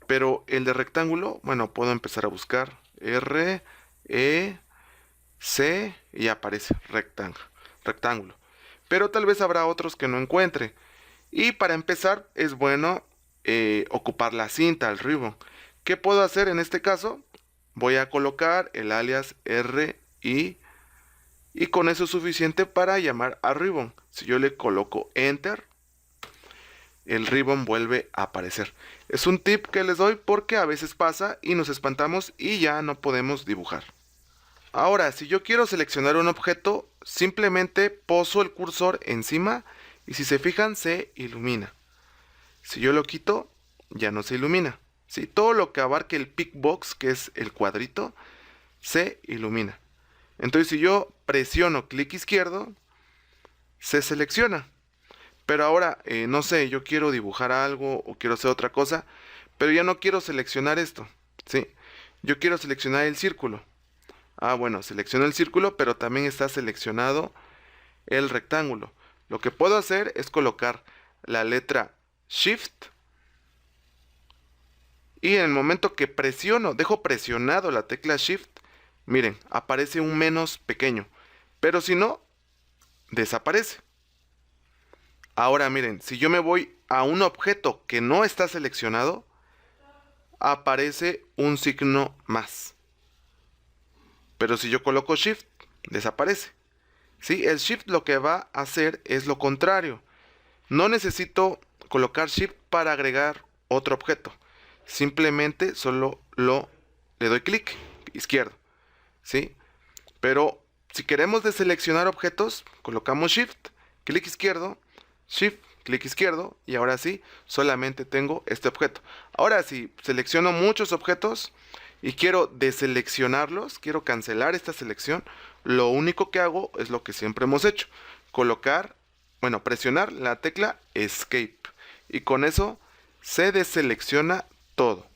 pero el de rectángulo, bueno, puedo empezar a buscar R, E, C y aparece rectángulo. Pero tal vez habrá otros que no encuentre. Y para empezar es bueno ocupar la cinta, el ribbon. ¿Qué puedo hacer en este caso? Voy a colocar el alias RI y con eso es suficiente para llamar a ribbon. Si yo le coloco enter, el ribbon vuelve a aparecer. Es un tip que les doy porque a veces pasa y nos espantamos y ya no podemos dibujar. Ahora, si yo quiero seleccionar un objeto, simplemente poso el cursor encima y si se fijan se ilumina. Si yo lo quito, ya no se ilumina. ¿Sí? Todo lo que abarque el pick box, que es el cuadrito, se ilumina. Entonces si yo presiono clic izquierdo, se selecciona. Pero ahora, no sé, yo quiero dibujar algo o quiero hacer otra cosa, pero ya no quiero seleccionar esto. ¿Sí? Yo quiero seleccionar el círculo. Bueno, selecciono el círculo, pero también está seleccionado el rectángulo. Lo que puedo hacer es colocar la letra Shift y en el momento que dejo presionado la tecla Shift, miren, aparece un menos pequeño, pero si no, desaparece. Ahora miren, si yo me voy a un objeto que no está seleccionado, aparece un signo más. Pero si yo coloco Shift, desaparece. ¿Sí? El Shift lo que va a hacer es lo contrario. No necesito colocar Shift para agregar otro objeto. Simplemente solo le doy clic izquierdo. ¿Sí? Pero si queremos deseleccionar objetos, colocamos Shift, clic izquierdo, Shift, clic izquierdo y ahora sí, solamente tengo este objeto. Ahora si selecciono muchos objetos, y quiero deseleccionarlos, quiero cancelar esta selección, lo único que hago es lo que siempre hemos hecho, presionar la tecla Escape y con eso se deselecciona todo.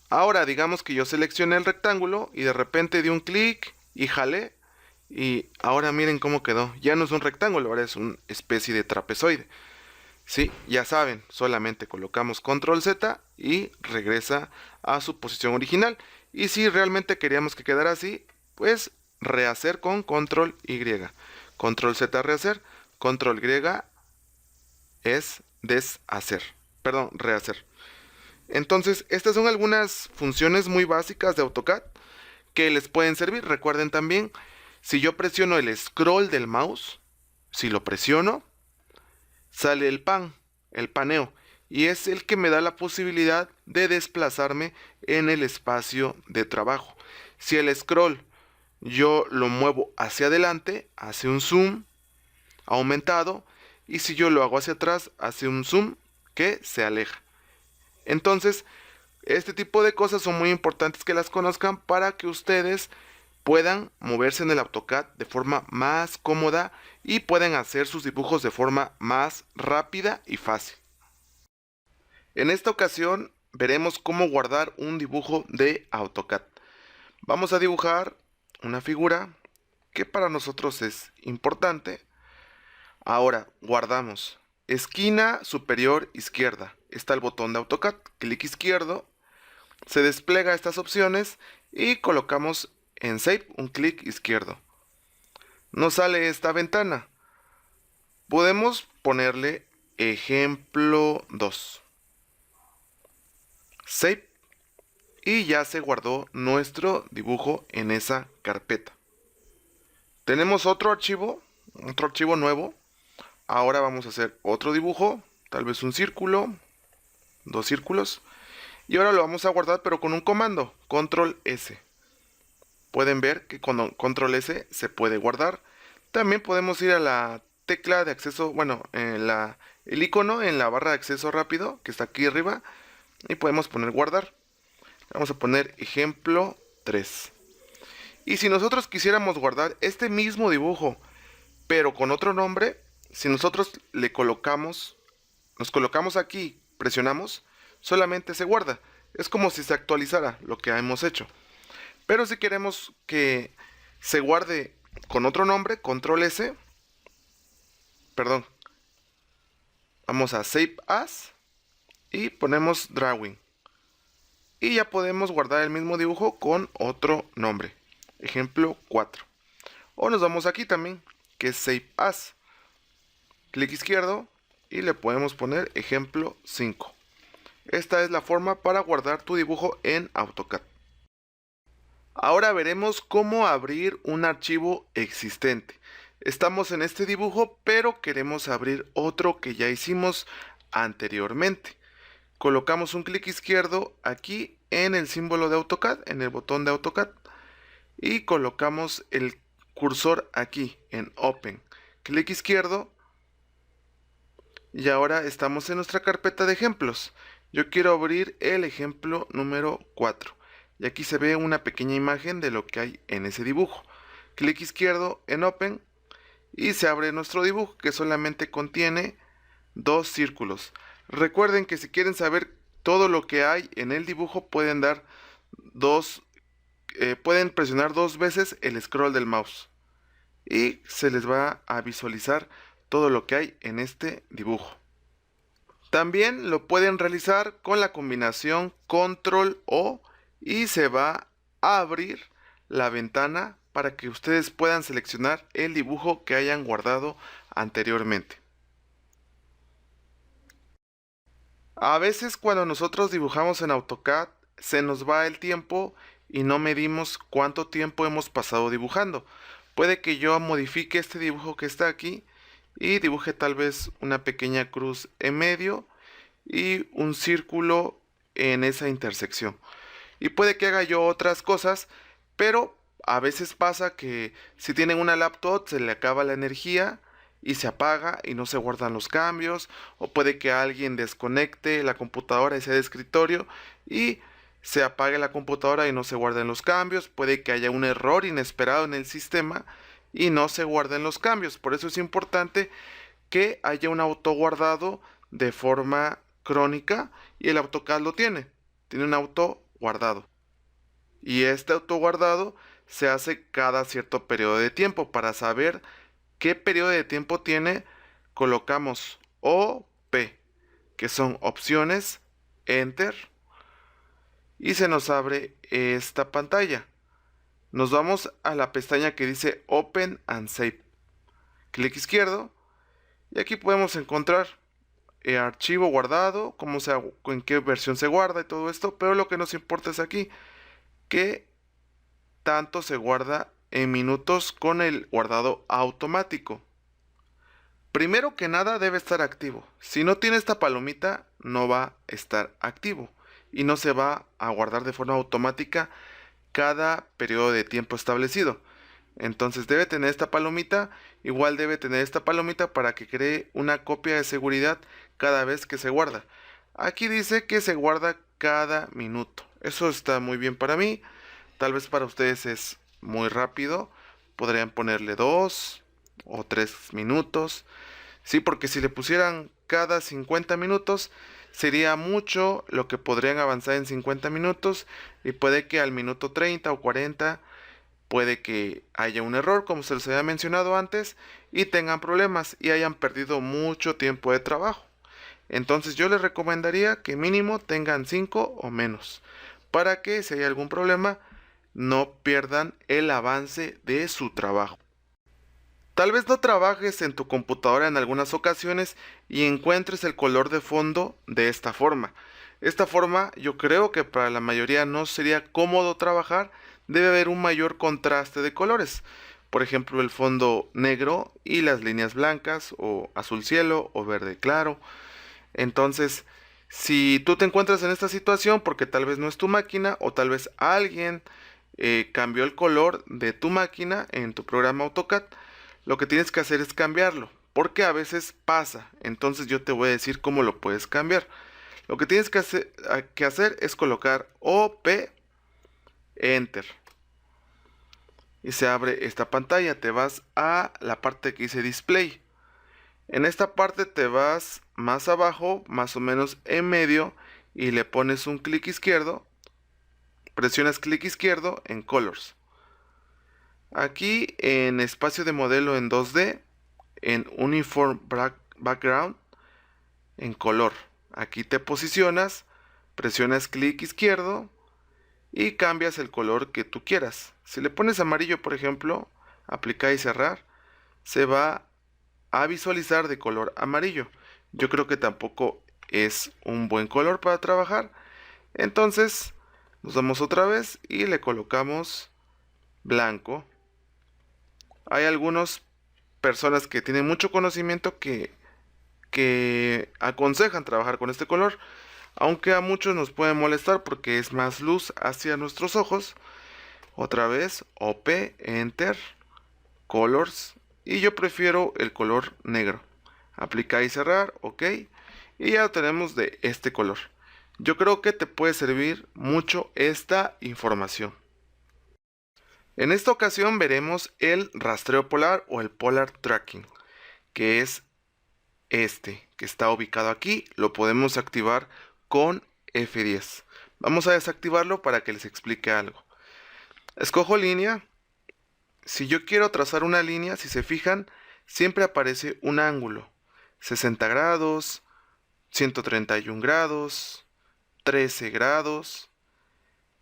Ahora digamos que yo seleccioné el rectángulo y de repente di un clic y jalé y ahora miren cómo quedó. Ya no es un rectángulo, ahora es una especie de trapezoide. Sí, ya saben, solamente colocamos control Z y regresa a su posición original. Y si realmente queríamos que quedara así, pues rehacer con control Y. Control Z rehacer, control Y es deshacer, perdón, rehacer. Entonces, estas son algunas funciones muy básicas de AutoCAD que les pueden servir. Recuerden también, si yo presiono el scroll del mouse, si lo presiono, sale el paneo, y es el que me da la posibilidad de desplazarme en el espacio de trabajo. Si el scroll yo lo muevo hacia adelante, hace un zoom aumentado, y si yo lo hago hacia atrás, hace un zoom que se aleja. Entonces, este tipo de cosas son muy importantes que las conozcan para que ustedes puedan moverse en el AutoCAD de forma más cómoda y puedan hacer sus dibujos de forma más rápida y fácil. En esta ocasión veremos cómo guardar un dibujo de AutoCAD. Vamos a dibujar una figura que para nosotros es importante. Ahora guardamos esquina superior izquierda. Está el botón de AutoCAD, clic izquierdo, se despliega estas opciones y colocamos en Save un clic izquierdo. Nos sale esta ventana. Podemos ponerle ejemplo 2. Save y ya se guardó nuestro dibujo en esa carpeta. Tenemos otro archivo nuevo. Ahora vamos a hacer otro dibujo, tal vez un círculo, 2 círculos. Y ahora lo vamos a guardar pero con un comando, control S. Pueden ver que con control S se puede guardar. También podemos ir a la tecla de acceso, el icono en la barra de acceso rápido que está aquí arriba y podemos poner guardar. Vamos a poner ejemplo 3. Y si nosotros quisiéramos guardar este mismo dibujo pero con otro nombre, si nosotros nos colocamos aquí, presionamos, solamente se guarda. Es como si se actualizara lo que hemos hecho. Pero si queremos que se guarde con otro nombre, control S, vamos a Save As y ponemos Drawing. Y ya podemos guardar el mismo dibujo con otro nombre, ejemplo 4. O nos vamos aquí también, que es Save As. Clic izquierdo y le podemos poner ejemplo 5. Esta es la forma para guardar tu dibujo en AutoCAD. Ahora veremos cómo abrir un archivo existente. Estamos en este dibujo, pero queremos abrir otro que ya hicimos anteriormente. Colocamos un clic izquierdo aquí en el símbolo de AutoCAD, en el botón de AutoCAD, y colocamos el cursor aquí en Open. Clic izquierdo y ahora estamos en nuestra carpeta de ejemplos. Yo quiero abrir el ejemplo número 4. Y aquí se ve una pequeña imagen de lo que hay en ese dibujo. Clic izquierdo en Open y se abre nuestro dibujo que solamente contiene 2 círculos. Recuerden que si quieren saber todo lo que hay en el dibujo pueden presionar 2 veces el scroll del mouse y se les va a visualizar todo lo que hay en este dibujo. También lo pueden realizar con la combinación control O y se va a abrir la ventana para que ustedes puedan seleccionar el dibujo que hayan guardado anteriormente. A veces cuando nosotros dibujamos en AutoCAD se nos va el tiempo y no medimos cuánto tiempo hemos pasado dibujando. Puede que yo modifique este dibujo que está aquí y dibuje tal vez una pequeña cruz en medio y un círculo en esa intersección. Y puede que haga yo otras cosas, pero a veces pasa que si tienen una laptop se le acaba la energía y se apaga y no se guardan los cambios, o puede que alguien desconecte la computadora y sea de escritorio y se apague la computadora y no se guarden los cambios, puede que haya un error inesperado en el sistema y no se guarden los cambios. Por eso es importante que haya un autoguardado de forma crónica y el AutoCAD lo tiene un auto guardado. Y este autoguardado se hace cada cierto periodo de tiempo. Para saber qué periodo de tiempo tiene, colocamos O, P, que son opciones, Enter, y se nos abre esta pantalla. Nos vamos a la pestaña que dice Open and Save. Clic izquierdo y aquí podemos encontrar el archivo guardado, en qué versión se guarda y todo esto, pero lo que nos importa es aquí que tanto se guarda en minutos con el guardado automático. Primero que nada debe estar activo. Si no tiene esta palomita, no va a estar activo y no se va a guardar de forma automática cada periodo de tiempo establecido. Entonces debe tener esta palomita, igual debe tener esta palomita para que cree una copia de seguridad cada vez que se guarda. Aquí dice que se guarda cada minuto. Eso está muy bien para mí. Tal vez para ustedes es muy rápido. Podrían ponerle 2 o 3 minutos. Sí, porque si le pusieran cada 50 minutos, sería mucho lo que podrían avanzar en 50 minutos. Y puede que al minuto 30 o 40 puede que haya un error, como se les había mencionado antes, y tengan problemas y hayan perdido mucho tiempo de trabajo. Entonces yo les recomendaría que mínimo tengan 5 o menos, para que si hay algún problema no pierdan el avance de su trabajo. Tal vez no trabajes en tu computadora en algunas ocasiones y encuentres el color de fondo de esta forma. Esta forma yo creo que para la mayoría no sería cómodo trabajar, debe haber un mayor contraste de colores. Por ejemplo, el fondo negro y las líneas blancas o azul cielo o verde claro. Entonces, si tú te encuentras en esta situación porque tal vez no es tu máquina o tal vez alguien cambió el color de tu máquina en tu programa AutoCAD, lo que tienes que hacer es cambiarlo, porque a veces pasa. Entonces yo te voy a decir cómo lo puedes cambiar. Lo que tienes que hacer es colocar OP, Enter. Y se abre esta pantalla. Te vas a la parte que dice Display. En esta parte te vas más abajo, más o menos en medio, y le pones un clic izquierdo. Presionas clic izquierdo en Colors. Aquí en espacio de modelo en 2D, en Uniform Background, en color. Aquí te posicionas, presionas clic izquierdo y cambias el color que tú quieras. Si le pones amarillo, por ejemplo, aplicar y cerrar, se va a visualizar de color amarillo. Yo creo que tampoco es un buen color para trabajar. Entonces, nos damos otra vez y le colocamos blanco. Hay algunas personas que tienen mucho conocimiento que aconsejan trabajar con este color, aunque a muchos nos puede molestar porque es más luz hacia nuestros ojos. Otra vez, OP, Enter, Colors, y yo prefiero el color negro. Aplicar y cerrar, ok, y ya lo tenemos de este color. Yo creo que te puede servir mucho esta información. En esta ocasión veremos el rastreo polar o el Polar Tracking, que es este, que está ubicado aquí. Lo podemos activar con F10. Vamos a desactivarlo para que les explique algo. Escojo línea. Si yo quiero trazar una línea, si se fijan, siempre aparece un ángulo. 60 grados, 131 grados, 13 grados.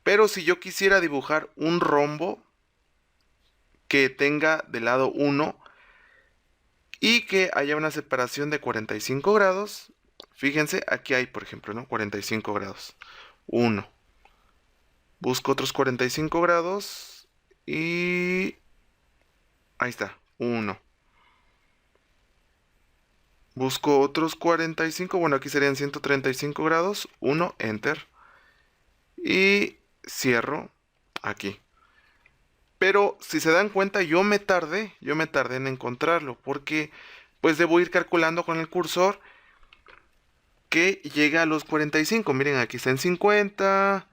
Pero si yo quisiera dibujar un rombo que tenga de lado 1 y que haya una separación de 45 grados, fíjense, aquí hay, por ejemplo, ¿no? 45 grados. 1. Busco otros 45 grados y ahí está, 1. Busco otros 45, bueno, aquí serían 135 grados, 1, Enter. Y cierro aquí. Pero si se dan cuenta, yo me tardé en encontrarlo, porque pues debo ir calculando con el cursor que llega a los 45. Miren, aquí está en 50,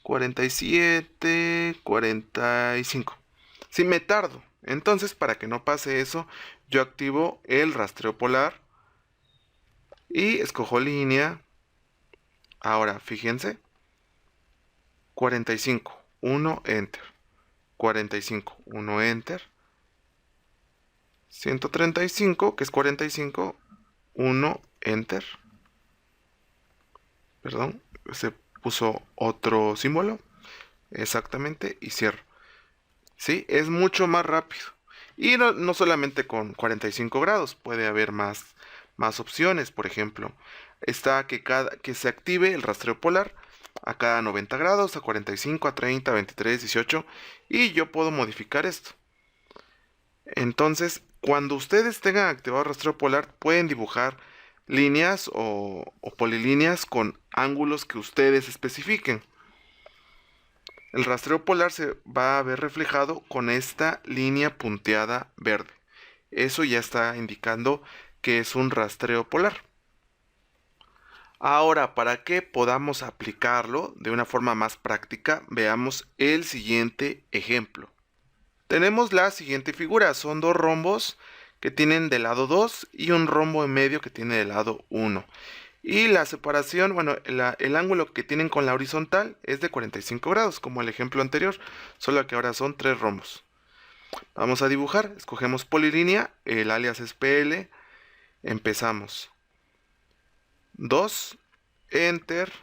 47, 45. Si me tardo, entonces para que no pase eso, yo activo el rastreo polar y escojo línea. Ahora, fíjense, 45, 1, enter. 45, 1, enter. 135, que es 45, 1, enter. Perdón, se puso otro símbolo. Exactamente, y cierro. ¿Sí? Es mucho más rápido. Y no solamente con 45 grados, puede haber más opciones. Por ejemplo, está que se active el rastreo polar a cada 90 grados, a 45, a 30, a 23, 18. Y yo puedo modificar esto. Entonces, cuando ustedes tengan activado el rastreo polar, pueden dibujar líneas o polilíneas con ángulos que ustedes especifiquen. El rastreo polar se va a ver reflejado con esta línea punteada verde. Eso ya está indicando que es un rastreo polar. Ahora, para que podamos aplicarlo de una forma más práctica, veamos el siguiente ejemplo. Tenemos la siguiente figura, son dos rombos que tienen del lado 2 y un rombo en medio que tiene del lado 1. Y la separación, bueno, el ángulo que tienen con la horizontal es de 45 grados, como el ejemplo anterior, solo que ahora son 3 rombos. Vamos a dibujar, escogemos polilínea, el alias es PL, empezamos. 2, enter,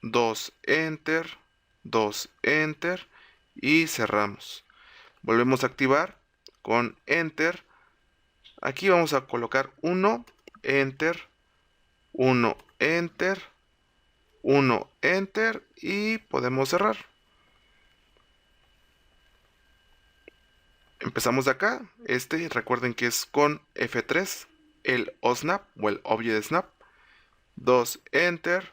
2, enter, 2, enter y cerramos. Volvemos a activar con enter. Aquí vamos a colocar 1, enter, 1, enter, 1, enter y podemos cerrar. Empezamos de acá. Recuerden que es con F3, el OSNAP o el Object Snap. 2, enter,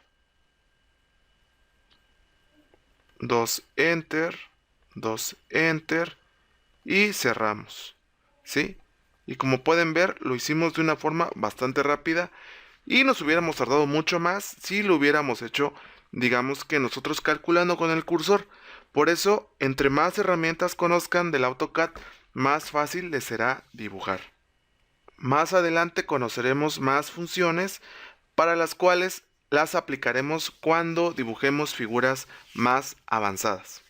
2, enter, 2, enter y cerramos. ¿Sí? Y como pueden ver, lo hicimos de una forma bastante rápida y nos hubiéramos tardado mucho más si lo hubiéramos hecho, digamos que nosotros calculando con el cursor. Por eso, entre más herramientas conozcan del AutoCAD, más fácil les será dibujar. Más adelante conoceremos más funciones para las cuales las aplicaremos cuando dibujemos figuras más avanzadas.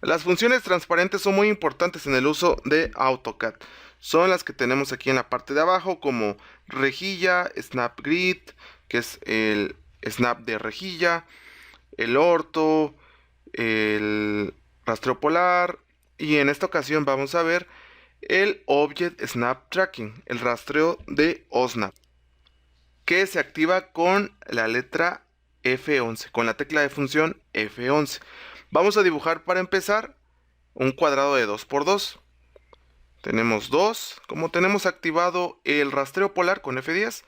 Las funciones transparentes son muy importantes en el uso de AutoCAD. Son las que tenemos aquí en la parte de abajo, como rejilla, snap grid, que es el snap de rejilla, el orto, el rastreo polar, y en esta ocasión vamos a ver el Object Snap Tracking, el rastreo de OSNAP, que se activa con la letra F11, con la tecla de función F11. Vamos a dibujar para empezar un cuadrado de 2×2. Tenemos 2. Como tenemos activado el rastreo polar con F10,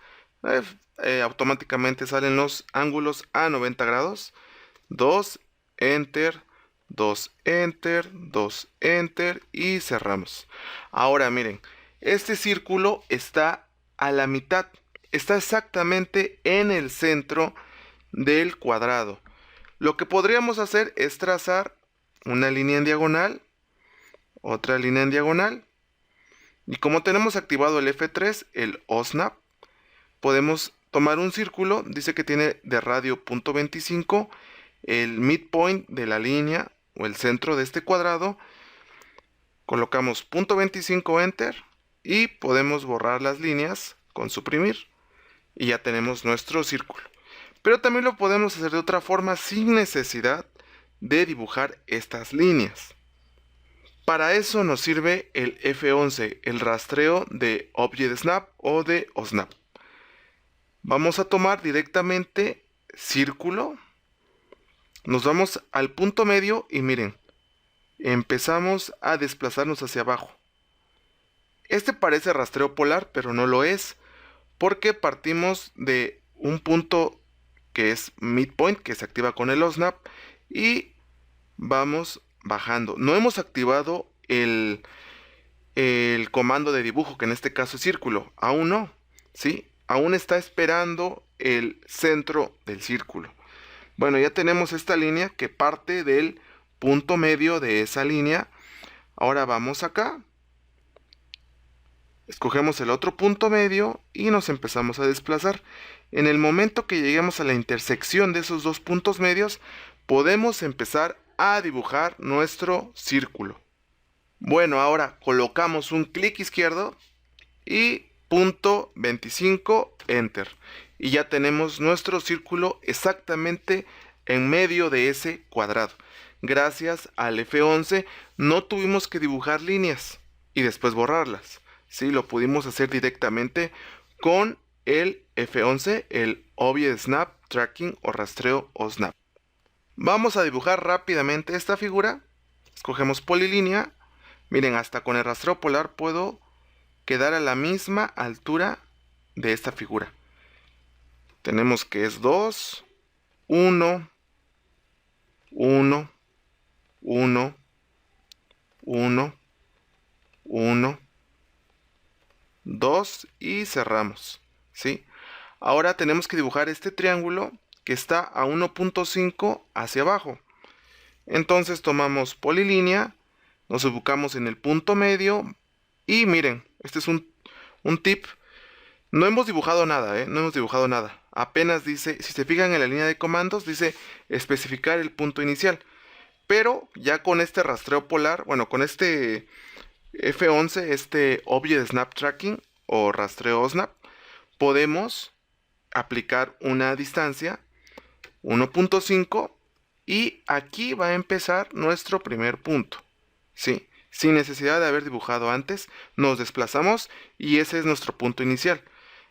automáticamente salen los ángulos a 90 grados. 2, enter, 2, enter, 2, enter y cerramos. Ahora miren, este círculo está a la mitad. Está exactamente en el centro del cuadrado. Lo que podríamos hacer es trazar una línea en diagonal, otra línea en diagonal, y como tenemos activado el F3, el OSNAP, podemos tomar un círculo, dice que tiene de radio 0.25, el midpoint de la línea o el centro de este cuadrado, colocamos 0.25 enter y podemos borrar las líneas con suprimir y ya tenemos nuestro círculo. Pero también lo podemos hacer de otra forma sin necesidad de dibujar estas líneas. Para eso nos sirve el F11, el rastreo de Object Snap o de OSNAP. Vamos a tomar directamente círculo. Nos vamos al punto medio y miren, empezamos a desplazarnos hacia abajo. Este parece rastreo polar, pero no lo es, porque partimos de un punto que es midpoint, que se activa con el OSNAP, y vamos bajando. No hemos activado el comando de dibujo, que en este caso es círculo. Aún no, ¿sí? Aún está esperando el centro del círculo. Bueno, ya tenemos esta línea que parte del punto medio de esa línea. Ahora vamos acá, escogemos el otro punto medio y nos empezamos a desplazar. En el momento que lleguemos a la intersección de esos dos puntos medios, podemos empezar a dibujar nuestro círculo. Bueno, ahora colocamos un clic izquierdo y punto 25, enter. Y ya tenemos nuestro círculo exactamente en medio de ese cuadrado. Gracias al F11 no tuvimos que dibujar líneas y después borrarlas. Sí, lo pudimos hacer directamente con el F11, el Object Snap Tracking o rastreo o snap. Vamos a dibujar rápidamente esta figura. Escogemos polilínea. Miren, hasta con el rastreo polar puedo quedar a la misma altura de esta figura. Tenemos que es 2, 1, 1, 1, 1, 1, 2 y cerramos, ¿sí? Ahora tenemos que dibujar este triángulo que está a 1.5 hacia abajo. Entonces tomamos polilínea, nos ubicamos en el punto medio y miren, este es un tip. No hemos dibujado nada, no hemos dibujado nada. Apenas dice, si se fijan en la línea de comandos, dice especificar el punto inicial. Pero ya con este rastreo polar, bueno, con este F11, este Object Snap Tracking o rastreo snap, podemos aplicar una distancia 1.5 y aquí va a empezar nuestro primer punto. Sí, sin necesidad de haber dibujado antes, nos desplazamos y ese es nuestro punto inicial.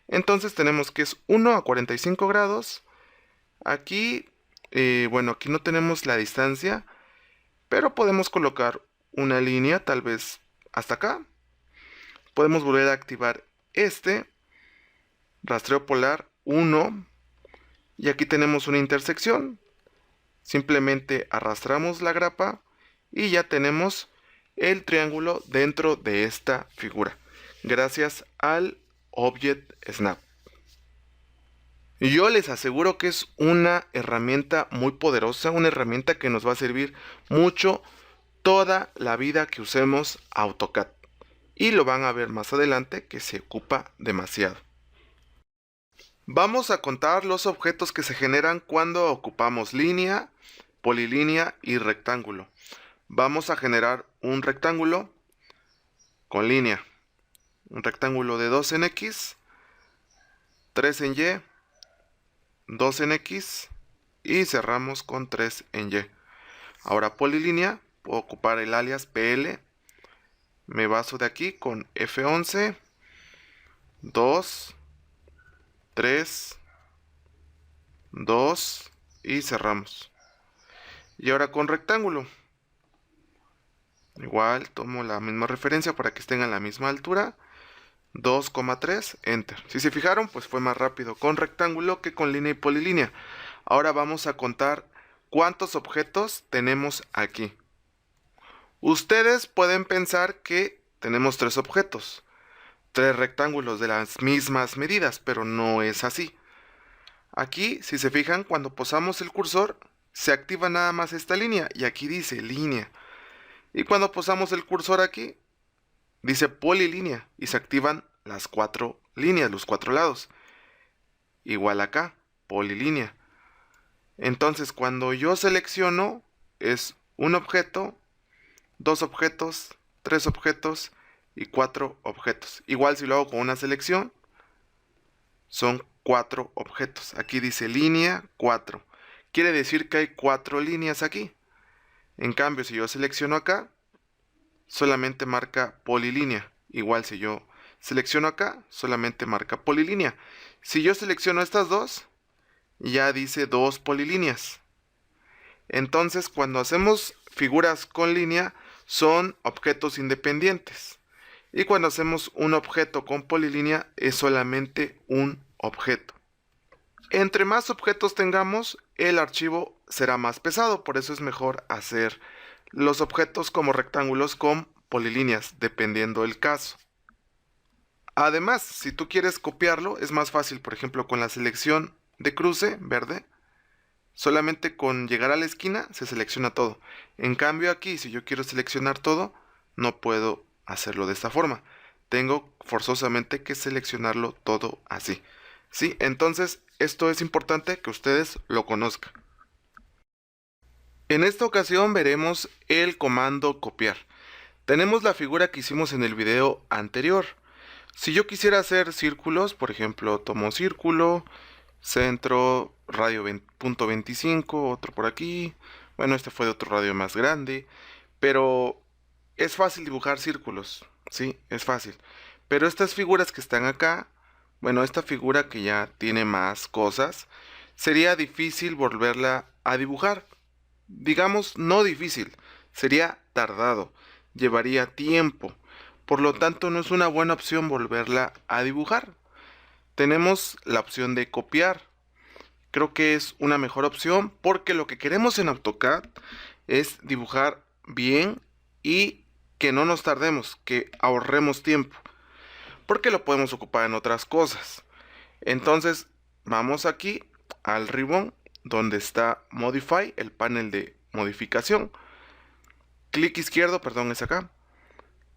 Entonces tenemos que es 1 a 45 grados. Aquí, bueno, aquí no tenemos la distancia, pero podemos colocar una línea, tal vez hasta acá. Podemos volver a activar este rastreo polar 1 y aquí tenemos una intersección. Simplemente arrastramos la grapa y ya tenemos el triángulo dentro de esta figura, gracias al Object Snap. Yo les aseguro que es una herramienta muy poderosa, una herramienta que nos va a servir mucho toda la vida que usemos AutoCAD. Y lo van a ver más adelante que se ocupa demasiado. Vamos a contar los objetos que se generan cuando ocupamos línea, polilínea y rectángulo. Vamos a generar un rectángulo con línea. Un rectángulo de 2 en X, 3 en Y, 2 en X y cerramos con 3 en Y. Ahora polilínea, puedo ocupar el alias PL. Me baso de aquí con F11, 2, 3, 2 y cerramos. Y ahora con rectángulo. Igual tomo la misma referencia para que estén a la misma altura. 2,3, enter. Si se fijaron, pues fue más rápido con rectángulo que con línea y polilínea. Ahora vamos a contar cuántos objetos tenemos aquí. Ustedes pueden pensar que tenemos 3 objetos, 3 rectángulos de las mismas medidas, pero no es así. Aquí, si se fijan, cuando posamos el cursor, se activa nada más esta línea y aquí dice línea. Y cuando posamos el cursor aquí, dice polilínea y se activan las 4 líneas, los 4 lados. Igual acá, polilínea. Entonces cuando yo selecciono es un objeto, 2 objetos, 3 objetos y 4 objetos. Igual si lo hago con una selección, son 4 objetos. Aquí dice línea 4. Quiere decir que hay 4 líneas aquí. En cambio, si yo selecciono acá, solamente marca polilínea. Igual si yo selecciono acá, solamente marca polilínea. Si yo selecciono estas dos, ya dice 2 polilíneas. Entonces, cuando hacemos figuras con línea, son objetos independientes. Y cuando hacemos un objeto con polilínea, es solamente un objeto. Entre más objetos tengamos, el archivo será más pesado, por eso es mejor hacer los objetos como rectángulos con polilíneas, dependiendo del caso. Además, si tú quieres copiarlo, es más fácil, por ejemplo, con la selección de cruce, verde, Solamente con llegar a la esquina se selecciona todo. En cambio aquí, si yo quiero seleccionar todo, no puedo hacerlo de esta forma. Tengo forzosamente que seleccionarlo todo así. ¿Sí? Entonces, esto es importante que ustedes lo conozcan. En esta ocasión veremos el comando copiar. Tenemos la figura que hicimos en el video anterior. Si yo quisiera hacer círculos, por ejemplo, tomo círculo, centro, radio punto 25, otro por aquí. Bueno, este fue de otro radio más grande, pero es fácil dibujar círculos, ¿sí? Es fácil. Pero estas figuras que están acá, bueno, esta figura que ya tiene más cosas, sería difícil volverla a dibujar. Digamos, no difícil, sería tardado, llevaría tiempo. Por lo tanto, no es una buena opción volverla a dibujar. Tenemos la opción de copiar. Creo que es una mejor opción porque lo que queremos en AutoCAD es dibujar bien y que no nos tardemos, que ahorremos tiempo, porque lo podemos ocupar en otras cosas. Entonces, vamos aquí al ribbon donde está Modify, el panel de modificación. Clic izquierdo, perdón, es acá.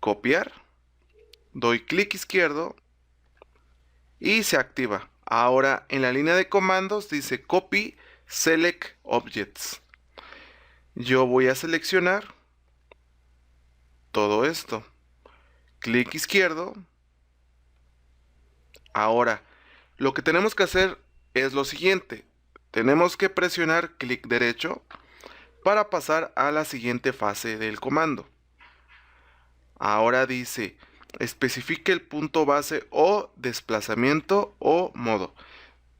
Copiar. Doy clic izquierdo y se activa. Ahora en la línea de comandos dice Copy Select Objects. Yo voy a seleccionar todo esto. Clic izquierdo. Ahora, lo que tenemos que hacer es lo siguiente. Tenemos que presionar clic derecho para pasar a la siguiente fase del comando. Ahora dice, especifique el punto base o desplazamiento o modo.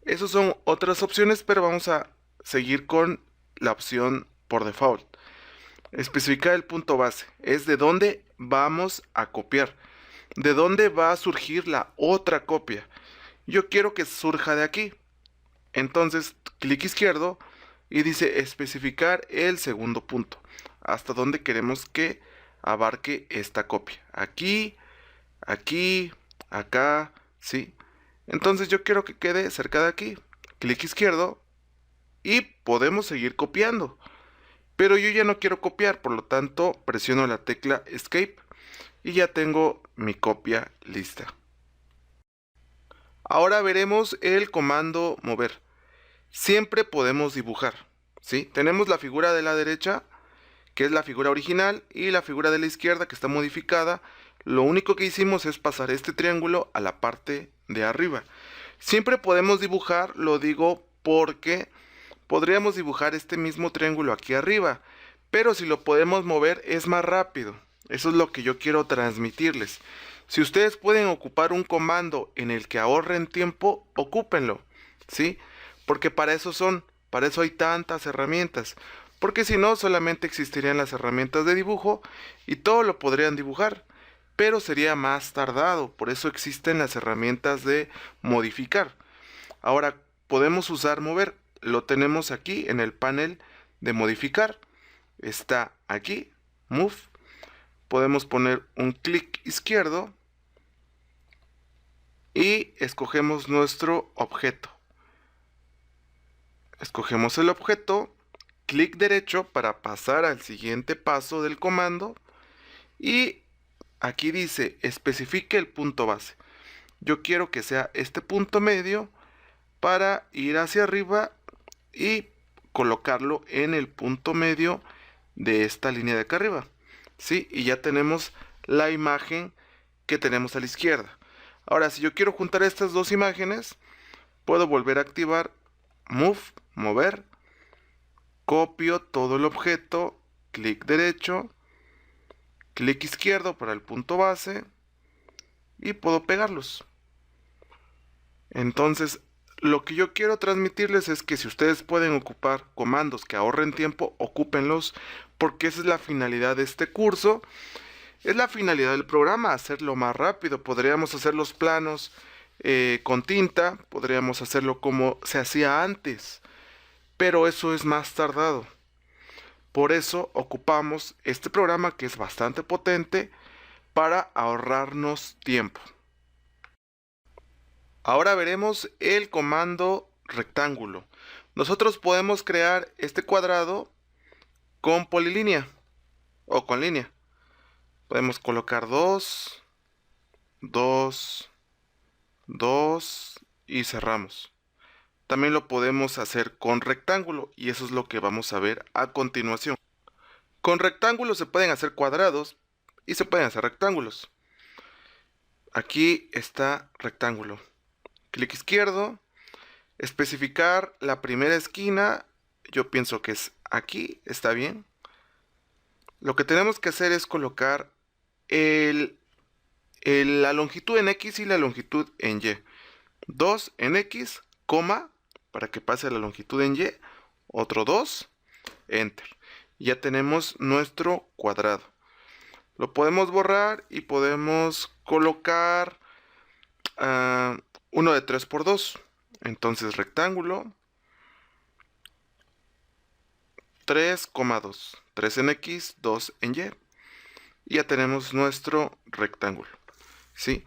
Esas son otras opciones, pero vamos a seguir con la opción por default. Especificar el punto base es de dónde vamos a copiar, de dónde va a surgir la otra copia. Yo quiero que surja de aquí. Entonces, clic izquierdo y dice especificar el segundo punto. Hasta dónde queremos que abarque esta copia. Aquí, aquí, acá, ¿sí? Entonces yo quiero que quede cerca de aquí. Clic izquierdo y podemos seguir copiando. Pero yo ya no quiero copiar, por lo tanto presiono la tecla Escape y ya tengo mi copia lista. Ahora veremos el comando mover. Siempre podemos dibujar, ¿sí? Tenemos la figura de la derecha, que es la figura original, y la figura de la izquierda, que está modificada. Lo único que hicimos es pasar este triángulo a la parte de arriba. Siempre podemos dibujar, lo digo porque podríamos dibujar este mismo triángulo aquí arriba, pero si lo podemos mover es más rápido. Eso es lo que yo quiero transmitirles. Si ustedes pueden ocupar un comando en el que ahorren tiempo, ocúpenlo, ¿sí? Porque para eso hay tantas herramientas. Porque si no, solamente existirían las herramientas de dibujo y todo lo podrían dibujar, pero sería más tardado. Por eso existen las herramientas de modificar. Ahora, podemos usar mover. Lo tenemos aquí en el panel de modificar. Está aquí, Move. Podemos poner un clic izquierdo y escogemos nuestro objeto. Escogemos el objeto, clic derecho para pasar al siguiente paso del comando y aquí dice especifique el punto base. Yo quiero que sea este punto medio para ir hacia arriba y colocarlo en el punto medio de esta línea de acá arriba. ¿Sí? Y ya tenemos la imagen que tenemos a la izquierda. Ahora, si yo quiero juntar estas dos imágenes, puedo volver a activar Move, mover, copio todo el objeto, clic derecho, clic izquierdo para el punto base y puedo pegarlos. Entonces, lo que yo quiero transmitirles es que si ustedes pueden ocupar comandos que ahorren tiempo, ocúpenlos, porque esa es la finalidad de este curso. Es la finalidad del programa, hacerlo más rápido. Podríamos hacer los planos con tinta, podríamos hacerlo como se hacía antes, pero eso es más tardado. Por eso ocupamos este programa que es bastante potente para ahorrarnos tiempo. Ahora veremos el comando rectángulo. Nosotros podemos crear este cuadrado con polilínea o con línea. Podemos colocar 2, 2, 2 y cerramos. También lo podemos hacer con rectángulo y eso es lo que vamos a ver a continuación. Con rectángulos se pueden hacer cuadrados y se pueden hacer rectángulos. Aquí está rectángulo. Clic izquierdo, especificar la primera esquina. Yo pienso que es aquí, está bien. Lo que tenemos que hacer es colocar la longitud en X y la longitud en Y. 2 en X, coma, para que pase la longitud en Y. Otro 2, Enter. Ya tenemos nuestro cuadrado. Lo podemos borrar y podemos colocar uno de 3 por 2. Entonces rectángulo 3,2. 3 en X, 2 en Y. Y ya tenemos nuestro rectángulo. ¿Sí?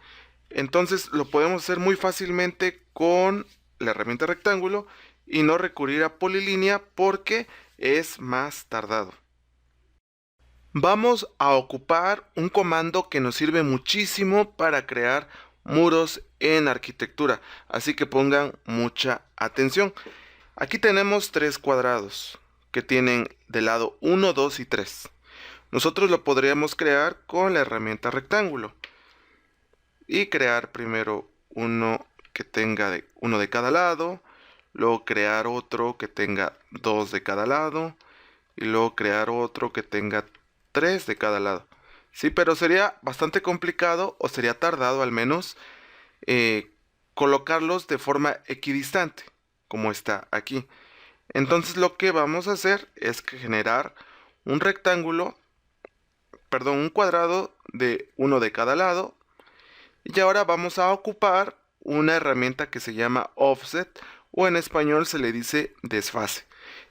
Entonces lo podemos hacer muy fácilmente con la herramienta rectángulo y no recurrir a polilínea porque es más tardado. Vamos a ocupar un comando que nos sirve muchísimo para crear muros en arquitectura, así que pongan mucha atención. Aquí tenemos 3 cuadrados que tienen de lado 1, 2 y 3. Nosotros lo podríamos crear con la herramienta rectángulo y crear primero uno que tenga uno de cada lado, luego crear otro que tenga 2 de cada lado y luego crear otro que tenga 3 de cada lado. Sí, pero sería bastante complicado o sería tardado al menos colocarlos de forma equidistante, como está aquí. Entonces lo que vamos a hacer es generar un rectángulo, perdón, un cuadrado de uno de cada lado. Y ahora vamos a ocupar una herramienta que se llama offset o en español se le dice desfase.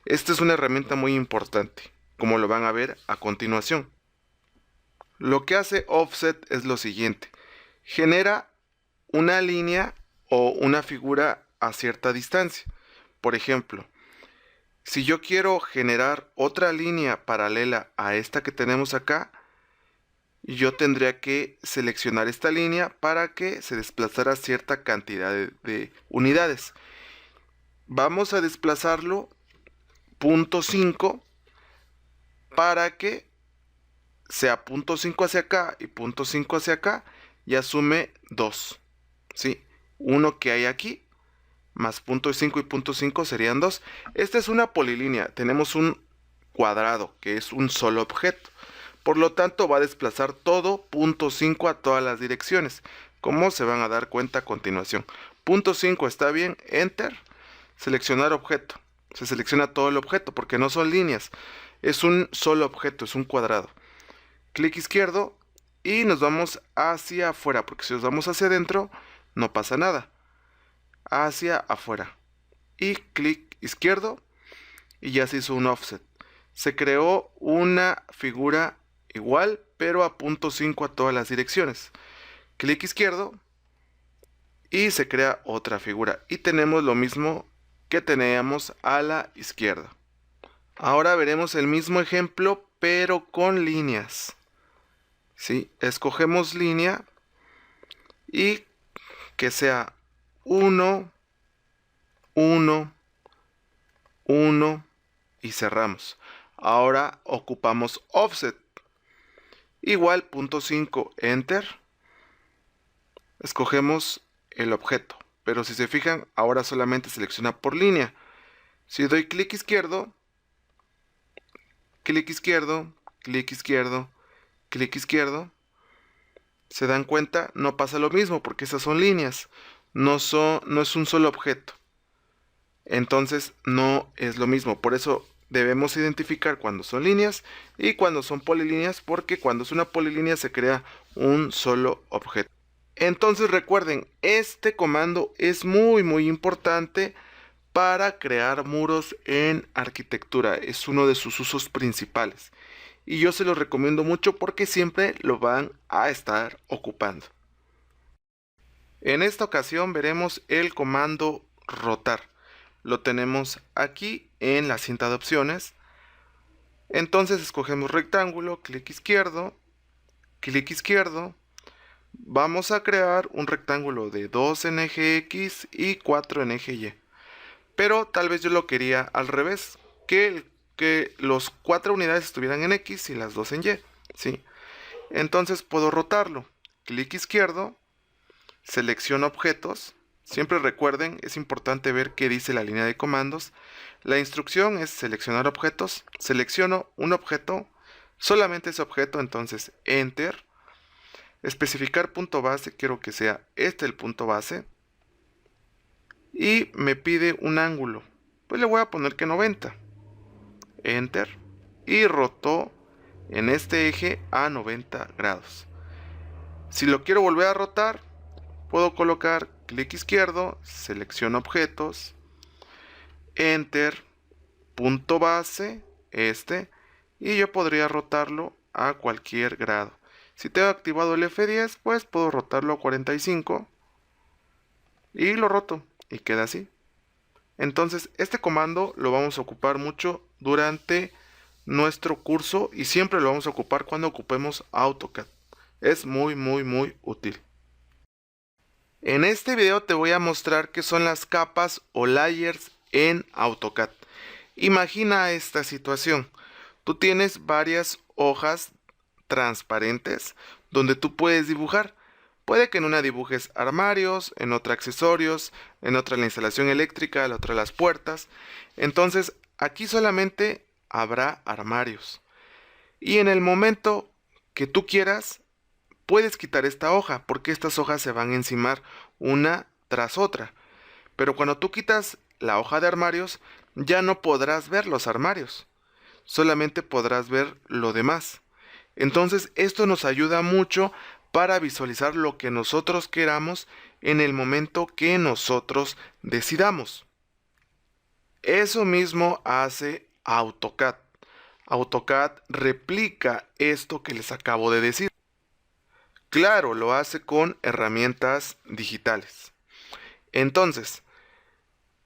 Esta es una herramienta muy importante, como lo van a ver a continuación. Lo que hace offset es lo siguiente: genera una línea o una figura a cierta distancia. Por ejemplo, si yo quiero generar otra línea paralela a esta que tenemos acá, yo tendría que seleccionar esta línea para que se desplazara cierta cantidad de unidades. Vamos a desplazarlo 0.5 para que sea 0.5 hacia acá y 0.5 hacia acá y asume 2. ¿Sí? Uno que hay aquí más 0.5 y 0.5 serían 2. Esta es una polilínea. Tenemos un cuadrado que es un solo objeto. Por lo tanto, va a desplazar todo 0.5 a todas las direcciones, como se van a dar cuenta a continuación. 0.5 está bien, Enter, seleccionar objeto. Se selecciona todo el objeto porque no son líneas, es un solo objeto, es un cuadrado. Clic izquierdo y nos vamos hacia afuera, porque si nos vamos hacia adentro no pasa nada. Hacia afuera. Y clic izquierdo y ya se hizo un offset. Se creó una figura igual, pero a 0.5 a todas las direcciones. Clic izquierdo y se crea otra figura. Y tenemos lo mismo que teníamos a la izquierda. Ahora veremos el mismo ejemplo, pero con líneas. ¿Sí? Escogemos línea y que sea 1, 1, 1 y cerramos. Ahora ocupamos offset. Igual 0.5, Enter. Escogemos el objeto, pero si se fijan, ahora solamente selecciona por línea. Si doy clic izquierdo, clic izquierdo, clic izquierdo, clic izquierdo, ¿se dan cuenta? No pasa lo mismo porque esas son líneas, no es un solo objeto. Entonces no es lo mismo, por eso debemos identificar cuando son líneas y cuando son polilíneas, porque cuando es una polilínea se crea un solo objeto. Entonces recuerden, este comando es muy importante para crear muros en arquitectura. Es uno de sus usos principales. Y yo se los recomiendo mucho porque siempre lo van a estar ocupando. En esta ocasión veremos el comando rotar. lo tenemos aquí en la cinta de opciones. Entonces escogemos rectángulo, clic izquierdo, vamos a crear un rectángulo de 2 en eje X y 4 en eje Y. Pero tal vez yo lo quería al revés, que los 4 unidades estuvieran en X y las 2 en Y, ¿sí? Entonces puedo rotarlo, clic izquierdo, selecciono objetos. Siempre recuerden, es importante ver qué dice la línea de comandos. La instrucción es seleccionar objetos, selecciono un objeto, solamente ese objeto, entonces Enter. Especificar punto base, quiero que sea este el punto base. Y me pide un ángulo, pues le voy a poner que 90. Enter. Y rotó en este eje a 90 grados. Si lo quiero volver a rotar, puedo colocar clic izquierdo, selecciono objetos, Enter, punto base, y yo podría rotarlo a cualquier grado. Si tengo activado el F10, pues puedo rotarlo a 45 y lo roto y queda así. Entonces este comando lo vamos a ocupar mucho durante nuestro curso y siempre lo vamos a ocupar cuando ocupemos AutoCAD. Es muy útil. En este video te voy a mostrar qué son las capas o layers en AutoCAD. Imagina esta situación. Tú tienes varias hojas transparentes donde tú puedes dibujar. Puede que en una dibujes armarios, en otra accesorios, en otra la instalación eléctrica, en otra las puertas. Entonces aquí solamente habrá armarios. Y en el momento que tú quieras, puedes quitar esta hoja porque estas hojas se van a encimar una tras otra. Pero cuando tú quitas la hoja de armarios, ya no podrás ver los armarios. Solamente podrás ver lo demás. Entonces esto nos ayuda mucho para visualizar lo que nosotros queramos en el momento que nosotros decidamos. Eso mismo hace AutoCAD. AutoCAD replica esto que les acabo de decir. Claro, lo hace con herramientas digitales. Entonces,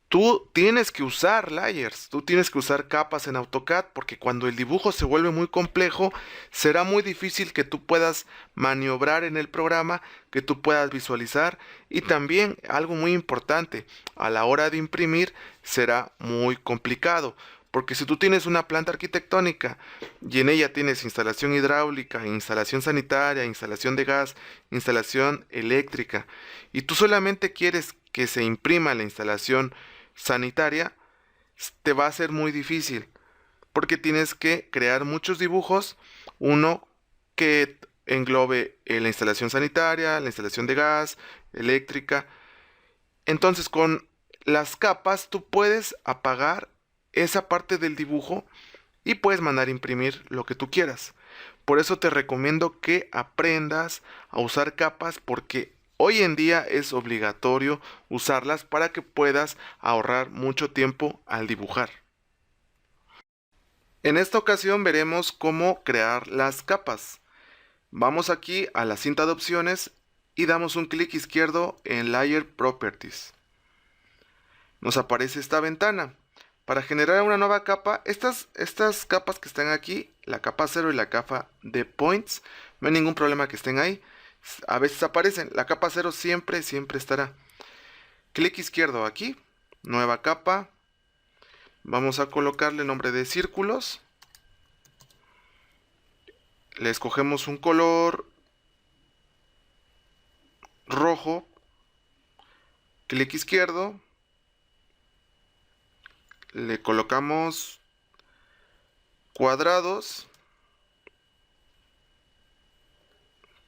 tú tienes que usar layers, tú tienes que usar capas en AutoCAD porque cuando el dibujo se vuelve muy complejo, será muy difícil que tú puedas maniobrar en el programa, que tú puedas visualizar y también algo muy importante, a la hora de imprimir será muy complicado. Porque si tú tienes una planta arquitectónica y en ella tienes instalación hidráulica, instalación sanitaria, instalación de gas, instalación eléctrica, y tú solamente quieres que se imprima la instalación sanitaria, te va a ser muy difícil, porque tienes que crear muchos dibujos, uno que englobe la instalación sanitaria, la instalación de gas, eléctrica. Entonces con las capas tú puedes apagar esa parte del dibujo y puedes mandar a imprimir lo que tú quieras. Por eso te recomiendo que aprendas a usar capas porque hoy en día es obligatorio usarlas para que puedas ahorrar mucho tiempo al dibujar. En esta ocasión veremos cómo crear las capas. Vamos aquí a la cinta de opciones y damos un clic izquierdo en Layer Properties. Nos aparece esta ventana. Para generar una nueva capa, estas capas que están aquí, la capa 0 y la capa de points, no hay ningún problema que estén ahí. A veces aparecen, la capa 0 siempre estará. Clic izquierdo aquí, nueva capa. Vamos a colocarle nombre de círculos. Le escogemos un color rojo. Clic izquierdo. Le colocamos cuadrados,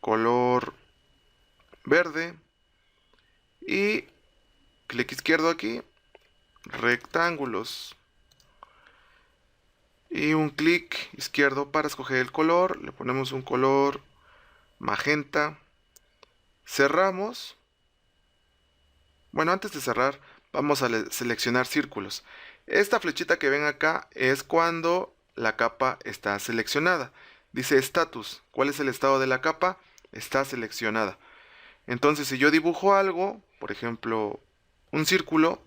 color verde y clic izquierdo aquí, rectángulos y un clic izquierdo para escoger el color, le ponemos un color magenta, cerramos. Bueno, antes de cerrar vamos a seleccionar círculos. Esta flechita que ven acá es cuando la capa está seleccionada. Dice status. ¿Cuál es el estado de la capa? Está seleccionada. Entonces si yo dibujo algo, por ejemplo un círculo,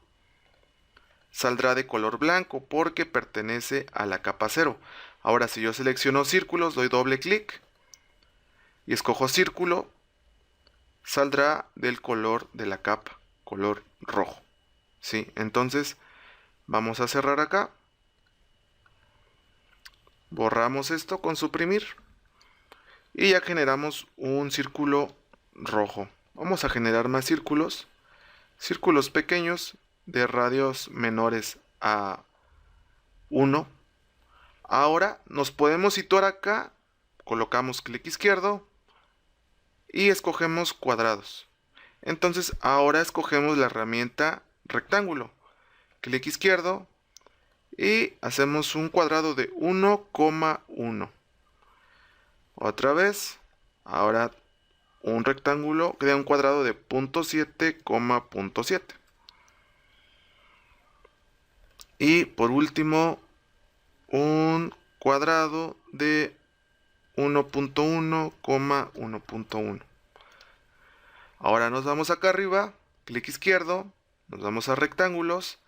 saldrá de color blanco porque pertenece a la capa 0. Ahora si yo selecciono círculos, doy doble clic y escojo círculo, saldrá del color de la capa, color rojo. ¿Sí? Entonces vamos a cerrar acá. Borramos esto con suprimir. Y ya generamos un círculo rojo. Vamos a generar más círculos. Círculos pequeños de radios menores a 1. Ahora nos podemos situar acá. Colocamos clic izquierdo. Y escogemos cuadrados. Entonces ahora escogemos la herramienta rectángulo. Clic izquierdo. Y hacemos un cuadrado de 1,1. Otra vez. Ahora un rectángulo crea un cuadrado de 0.7, 0.7. Y por último, un cuadrado de 1.1, 1.1. Ahora nos vamos acá arriba, clic izquierdo, nos vamos a rectángulos,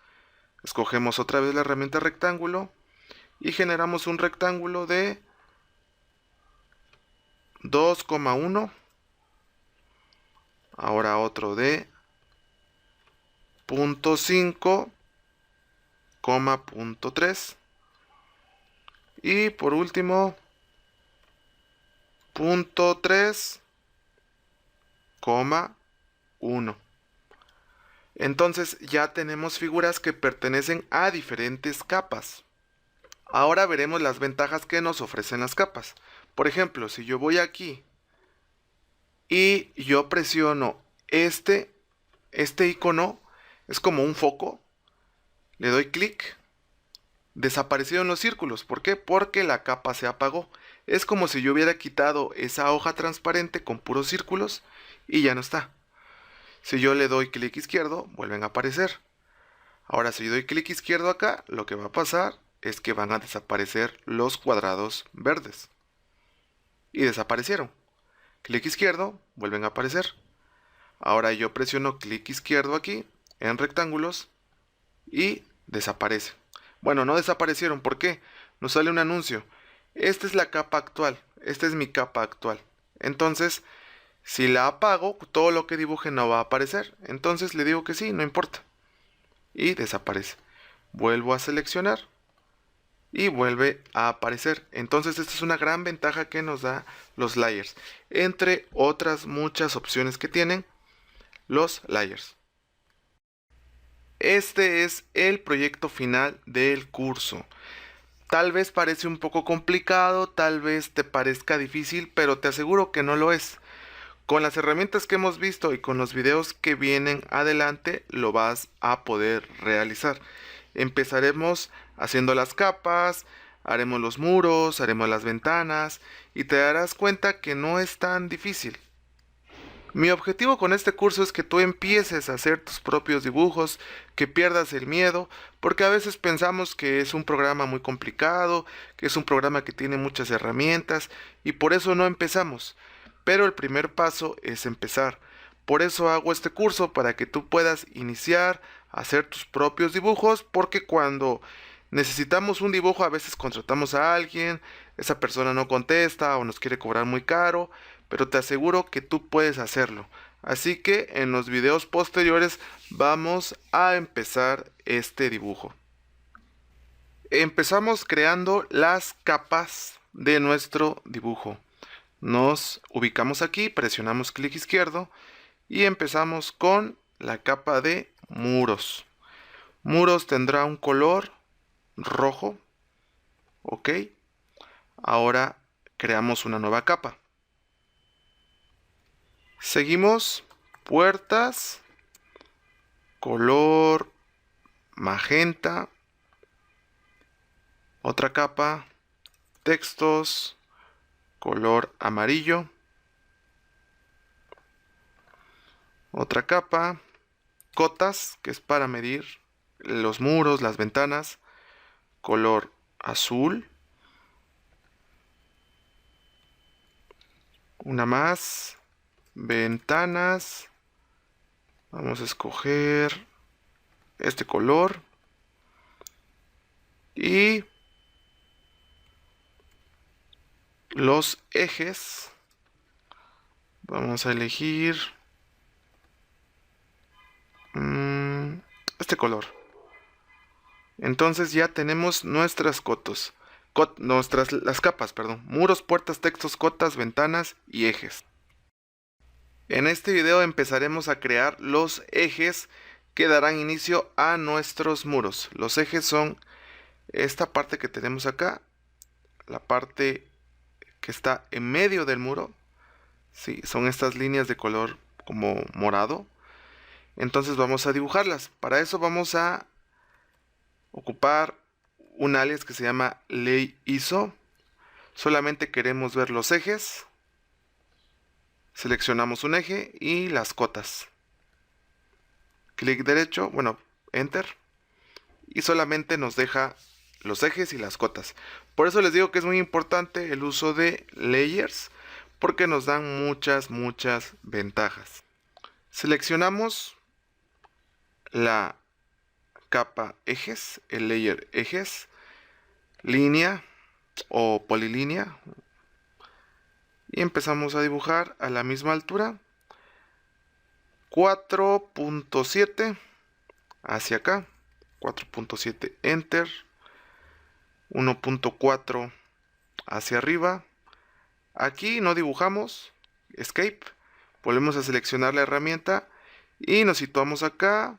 escogemos otra vez la herramienta rectángulo y generamos un rectángulo de 2,1. Ahora otro de 0.5, 0.3. Y por último, 0.3, 1. Entonces ya tenemos figuras que pertenecen a diferentes capas. Ahora veremos las ventajas que nos ofrecen las capas. Por ejemplo, si yo voy aquí y yo presiono este icono, es como un foco, le doy clic, desaparecieron los círculos. ¿Por qué? Porque la capa se apagó. Es como si yo hubiera quitado esa hoja transparente con puros círculos y ya no está. Si yo le doy clic izquierdo, vuelven a aparecer. Ahora si yo doy clic izquierdo acá, lo que va a pasar es que van a desaparecer los cuadrados verdes. Y desaparecieron. Clic izquierdo, vuelven a aparecer. Ahora yo presiono clic izquierdo aquí, en rectángulos, y desaparece. Bueno, no desaparecieron, ¿por qué? Nos sale un anuncio. Esta es la capa actual, esta es mi capa actual. Entonces, si la apago, todo lo que dibuje no va a aparecer. Entonces le digo que sí, no importa. Y desaparece. Vuelvo a seleccionar y vuelve a aparecer. Entonces esta es una gran ventaja que nos da los layers, entre otras muchas opciones que tienen los layers. Este es el proyecto final del curso. Tal vez parece un poco complicado, tal vez te parezca difícil, pero te aseguro que no lo es. Con las herramientas que hemos visto y con los videos que vienen adelante, lo vas a poder realizar. Empezaremos haciendo las capas, haremos los muros, haremos las ventanas y te darás cuenta que no es tan difícil. Mi objetivo con este curso es que tú empieces a hacer tus propios dibujos, que pierdas el miedo, porque a veces pensamos que es un programa muy complicado, que es un programa que tiene muchas herramientas y por eso no empezamos. Pero el primer paso es empezar. Por eso hago este curso, para que tú puedas iniciar a hacer tus propios dibujos, porque cuando necesitamos un dibujo a veces contratamos a alguien, esa persona no contesta o nos quiere cobrar muy caro, pero te aseguro que tú puedes hacerlo. Así que en los videos posteriores vamos a empezar este dibujo. Empezamos creando las capas de nuestro dibujo. Nos ubicamos aquí, presionamos clic izquierdo y empezamos con la capa de muros. Muros tendrá un color rojo. Ok. Ahora creamos una nueva capa. Seguimos puertas, color magenta. Otra capa, textos, color amarillo. Otra capa, cotas, que es para medir los muros, las ventanas, color azul. Una más, ventanas. Vamos a escoger este color. Y los ejes, vamos a elegir este color. Entonces ya tenemos nuestras las capas, perdón, muros, puertas, textos, cotas, ventanas y ejes. En este video empezaremos a crear los ejes que darán inicio a nuestros muros. Los ejes son esta parte que tenemos acá, la parte que está en medio del muro, sí, son estas líneas de color como morado. Entonces vamos a dibujarlas. Para eso vamos a ocupar un alias que se llama ley ISO. Solamente queremos ver los ejes. Seleccionamos un eje y las cotas. Clic derecho, bueno, Enter. Y solamente nos deja los ejes y las cotas. Por eso les digo que es muy importante el uso de layers, porque nos dan muchas ventajas. Seleccionamos la capa ejes, el layer ejes, línea o polilínea, y empezamos a dibujar a la misma altura 4.7 hacia acá, 4.7 Enter, 1.4 hacia arriba. Aquí no dibujamos, Escape, volvemos a seleccionar la herramienta y nos situamos acá,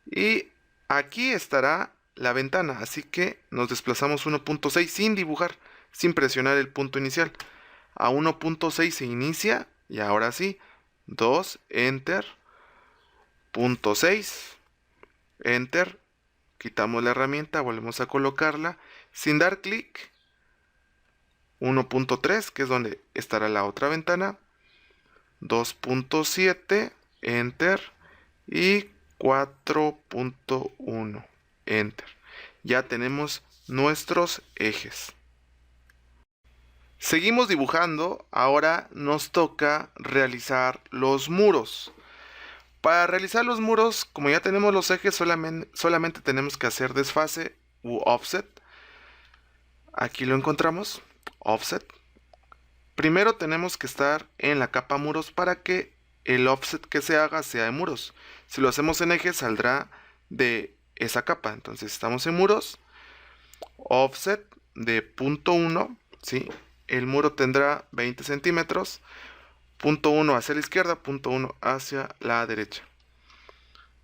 y aquí estará la ventana, así que nos desplazamos 1.6 sin dibujar, sin presionar el punto inicial. A 1.6 se inicia y ahora sí, 2, Enter, punto 6, Enter, quitamos la herramienta, volvemos a colocarla sin dar clic, 1.3, que es donde estará la otra ventana, 2.7, Enter, y 4.1, Enter. Ya tenemos nuestros ejes. Seguimos dibujando, ahora nos toca realizar los muros. Para realizar los muros, como ya tenemos los ejes, solamente tenemos que hacer desfase u offset. Aquí lo encontramos, offset. Primero tenemos que estar en la capa muros para que el offset que se haga sea de muros. Si lo hacemos en ejes, saldrá de esa capa. Entonces estamos en muros, offset de punto 1, ¿sí? El muro tendrá 20 centímetros, punto 1 hacia la izquierda, punto 1 hacia la derecha.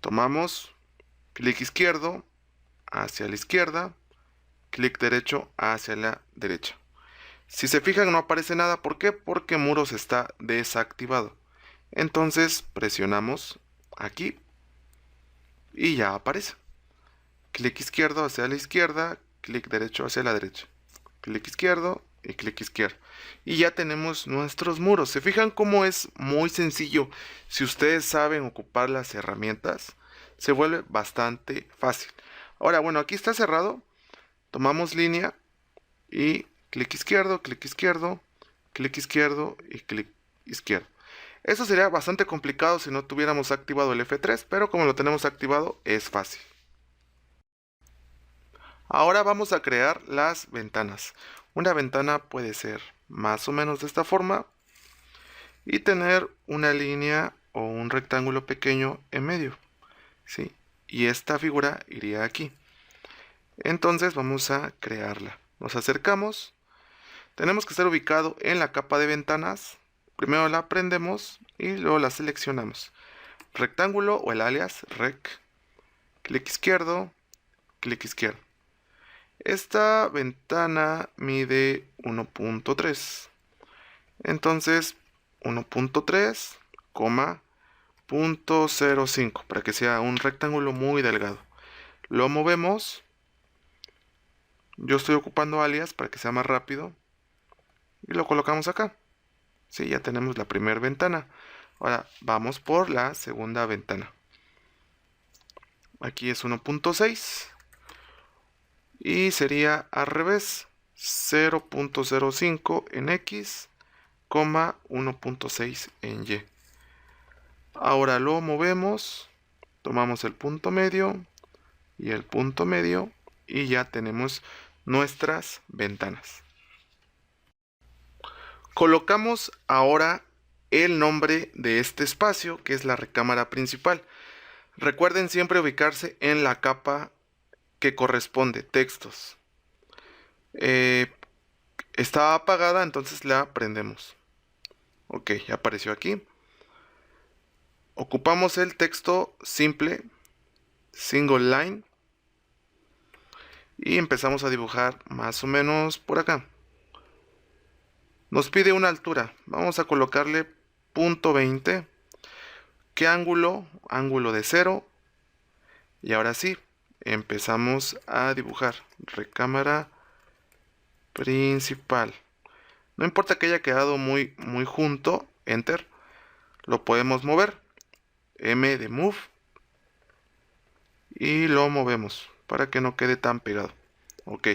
Tomamos clic izquierdo hacia la izquierda, clic derecho hacia la derecha. Si se fijan, no aparece nada. ¿Por qué? Porque muros está desactivado. Entonces presionamos aquí y ya aparece. Clic izquierdo hacia la izquierda, clic derecho hacia la derecha. Clic izquierdo y clic izquierdo. Y ya tenemos nuestros muros. ¿Se fijan cómo es muy sencillo? Si ustedes saben ocupar las herramientas, se vuelve bastante fácil. Ahora, bueno, aquí está cerrado. Tomamos línea y clic izquierdo, clic izquierdo, clic izquierdo y clic izquierdo. Eso sería bastante complicado si no tuviéramos activado el F3, pero como lo tenemos activado es fácil. Ahora vamos a crear las ventanas. Una ventana puede ser más o menos de esta forma y tener una línea o un rectángulo pequeño en medio, ¿sí? Y esta figura iría aquí. Entonces vamos a crearla. Nos acercamos. Tenemos que estar ubicado en la capa de ventanas. Primero la prendemos y luego la seleccionamos. Rectángulo o el alias rec. Clic izquierdo, clic izquierdo. Esta ventana mide 1.3. Entonces 1.3, 0.05 para que sea un rectángulo muy delgado. Lo movemos. Yo estoy ocupando alias para que sea más rápido. Y lo colocamos acá. Sí, ya tenemos la primera ventana. Ahora vamos por la segunda ventana. Aquí es 1.6. Y sería al revés. 0.05 en X, 1.6 en Y. Ahora lo movemos. Tomamos el punto medio y el punto medio y ya tenemos nuestras ventanas. Colocamos ahora el nombre de este espacio, que es la recámara principal. Recuerden siempre ubicarse en la capa que corresponde, textos. Está apagada, entonces la prendemos. Ok, ya apareció aquí. Ocupamos el texto simple, single line, y empezamos a dibujar más o menos por acá. Nos pide una altura, vamos a colocarle punto 20. ¿Qué ángulo? Ángulo de 0. Y ahora sí, empezamos a dibujar. Recámara principal. No importa que haya quedado muy junto, enter. Lo podemos mover. M de move. Y lo movemos para que no quede tan pegado. Ok.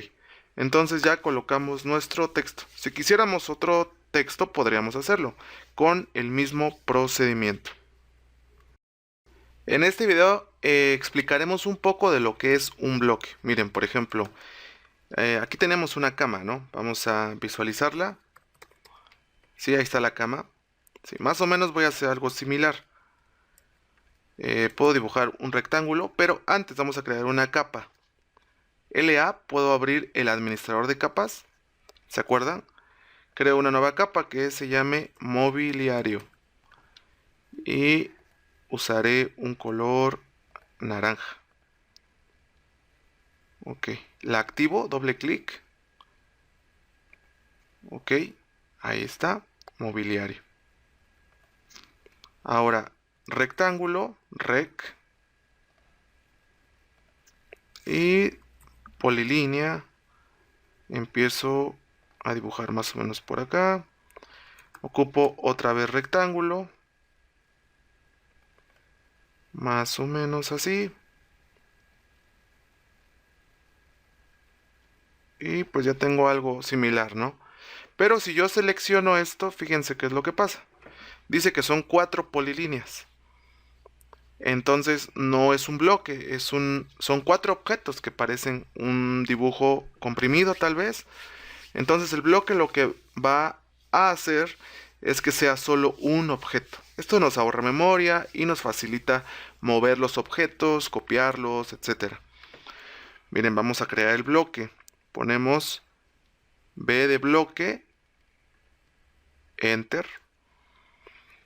Entonces ya colocamos nuestro texto. Si quisiéramos otro texto podríamos hacerlo con el mismo procedimiento. En este video explicaremos un poco de lo que es un bloque. Miren, por ejemplo, aquí tenemos una cama, ¿no? Vamos a visualizarla. Sí, ahí está la cama. Sí, más o menos voy a hacer algo similar. Puedo dibujar un rectángulo, pero antes vamos a crear una capa. LA, puedo abrir el administrador de capas. ¿Se acuerdan? Creo una nueva capa que se llame mobiliario. Y usaré un color naranja. Ok, la activo, doble clic. Ok, ahí está, mobiliario. Ahora, rectángulo, rec. Y polilínea. Empiezo a dibujar más o menos por acá. Ocupo otra vez rectángulo. Más o menos así. Y pues ya tengo algo similar, ¿no? Pero si yo selecciono esto, fíjense qué es lo que pasa. Dice que son 4 polilíneas. Entonces no es un bloque, son 4 objetos que parecen un dibujo comprimido tal vez. Entonces el bloque lo que va a hacer es que sea solo un objeto. Esto nos ahorra memoria y nos facilita mover los objetos, copiarlos, etc. Miren, vamos a crear el bloque. Ponemos B de bloque, Enter.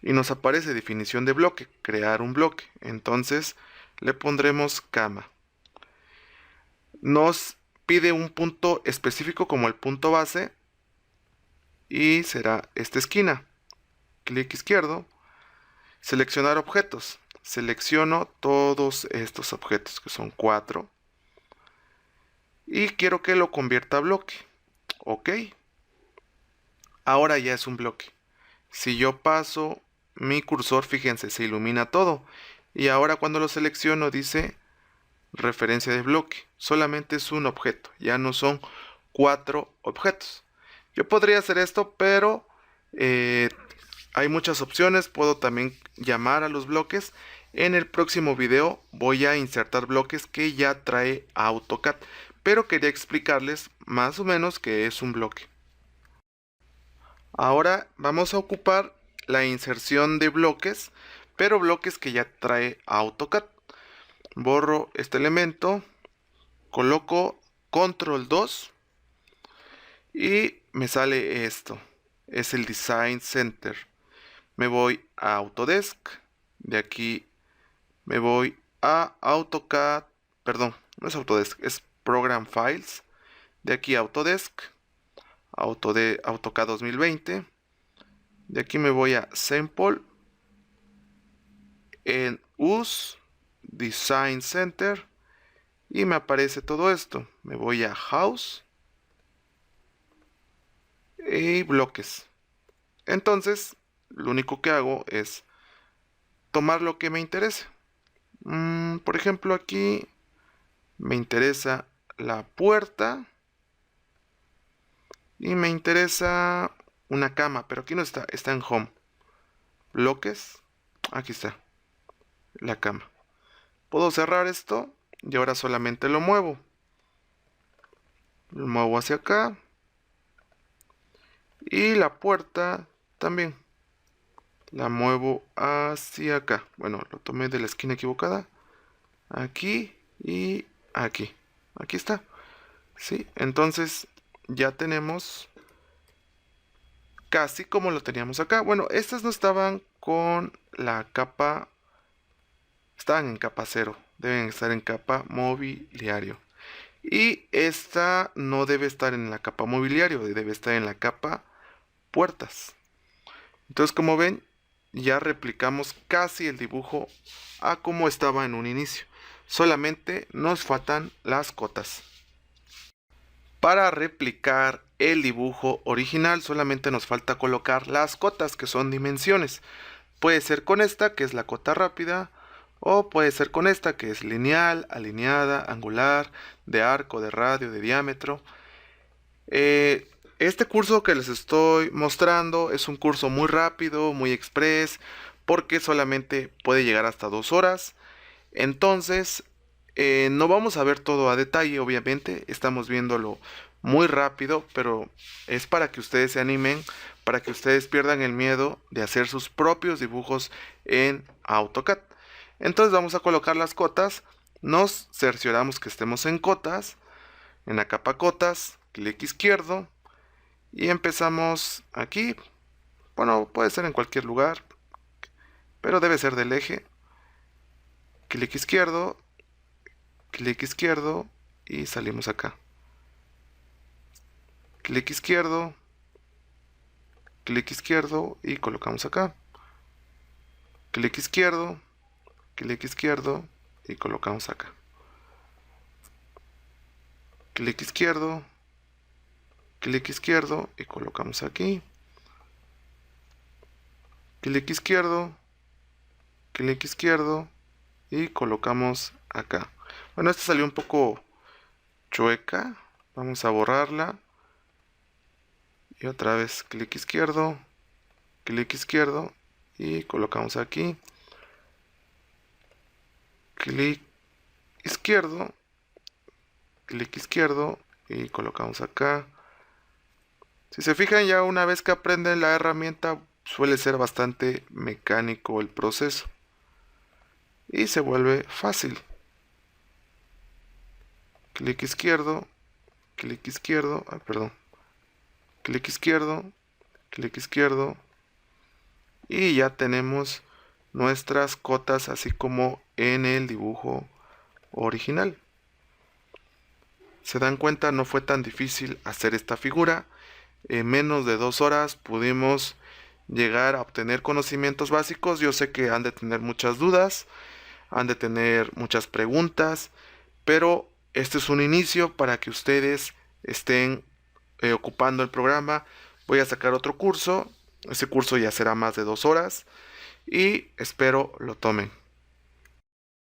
Y nos aparece definición de bloque, crear un bloque. Entonces le pondremos cama. Nos pide un punto específico como el punto base. Y será esta esquina. Clic izquierdo. Seleccionar objetos. Selecciono todos estos objetos, que son 4. Y quiero que lo convierta a bloque. Ok. Ahora ya es un bloque. Si yo paso mi cursor, fíjense, se ilumina todo. Y ahora cuando lo selecciono dice referencia de bloque. Solamente es un objeto, ya no son 4 objetos. Yo podría hacer esto, pero hay muchas opciones. Puedo también llamar a los bloques. En el próximo video voy a insertar bloques que ya trae AutoCAD. Pero quería explicarles más o menos qué es un bloque. Ahora vamos a ocupar la inserción de bloques, pero bloques que ya trae AutoCAD. Borro este elemento, coloco control 2 y me sale esto. Es el Design Center. Me voy a Autodesk. De aquí me voy a AutoCAD. Perdón, no es Autodesk, es Program Files. De aquí a Autodesk. AutoCAD 2020. De aquí me voy a Sample. En US Design Center. Y me aparece todo esto. Me voy a House. Y bloques. Entonces, lo único que hago es tomar lo que me interese. Por ejemplo, aquí me interesa la puerta. Y me interesa una cama, pero aquí no está, está en Home. Bloques, aquí está, la cama. Puedo cerrar esto y ahora solamente lo muevo. lo muevo hacia acá. Y la puerta también la muevo hacia acá. Bueno, lo tomé de la esquina equivocada. Aquí y aquí. Aquí está. ¿Sí? Entonces ya tenemos casi como lo teníamos acá. Bueno, estas no estaban con la capa. Estaban en capa 0. Deben estar en capa mobiliario. Y esta no debe estar en la capa mobiliario. Debe estar en la capa puertas. Entonces, como ven, ya replicamos casi el dibujo a como estaba en un inicio. Solamente nos faltan las cotas. Para replicar el dibujo original solamente nos falta colocar las cotas, que son dimensiones. Puede ser con esta, que es la cota rápida, o puede ser con esta, que es lineal, alineada, angular, de arco, de radio, de diámetro. Este curso que les estoy mostrando es un curso muy rápido, muy express, porque solamente puede llegar hasta 2 horas. Entonces, no vamos a ver todo a detalle, obviamente, estamos viéndolo muy rápido, pero es para que ustedes se animen, para que ustedes pierdan el miedo de hacer sus propios dibujos en AutoCAD. Entonces vamos a colocar las cotas, nos cercioramos que estemos en cotas, en la capa cotas, clic izquierdo, y empezamos aquí. Bueno, puede ser en cualquier lugar, pero debe ser del eje. Clic izquierdo y salimos acá. Clic izquierdo y colocamos acá. Clic izquierdo y colocamos acá. Clic izquierdo y colocamos aquí. Clic izquierdo y colocamos acá. Bueno, esta salió un poco chueca. Vamos a borrarla. Y otra vez clic izquierdo y colocamos aquí. Clic izquierdo y colocamos acá. Si se fijan, ya una vez que aprenden la herramienta suele ser bastante mecánico el proceso y se vuelve fácil. Clic izquierdo, clic izquierdo y ya tenemos nuestras cotas así como en el dibujo original. Se dan cuenta, no fue tan difícil hacer esta figura. En menos de 2 horas pudimos llegar a obtener conocimientos básicos. Yo sé que han de tener muchas dudas, han de tener muchas preguntas, pero este es un inicio para que ustedes estén ocupando el programa. Voy a sacar otro curso. Ese curso ya será más de 2 horas y espero lo tomen.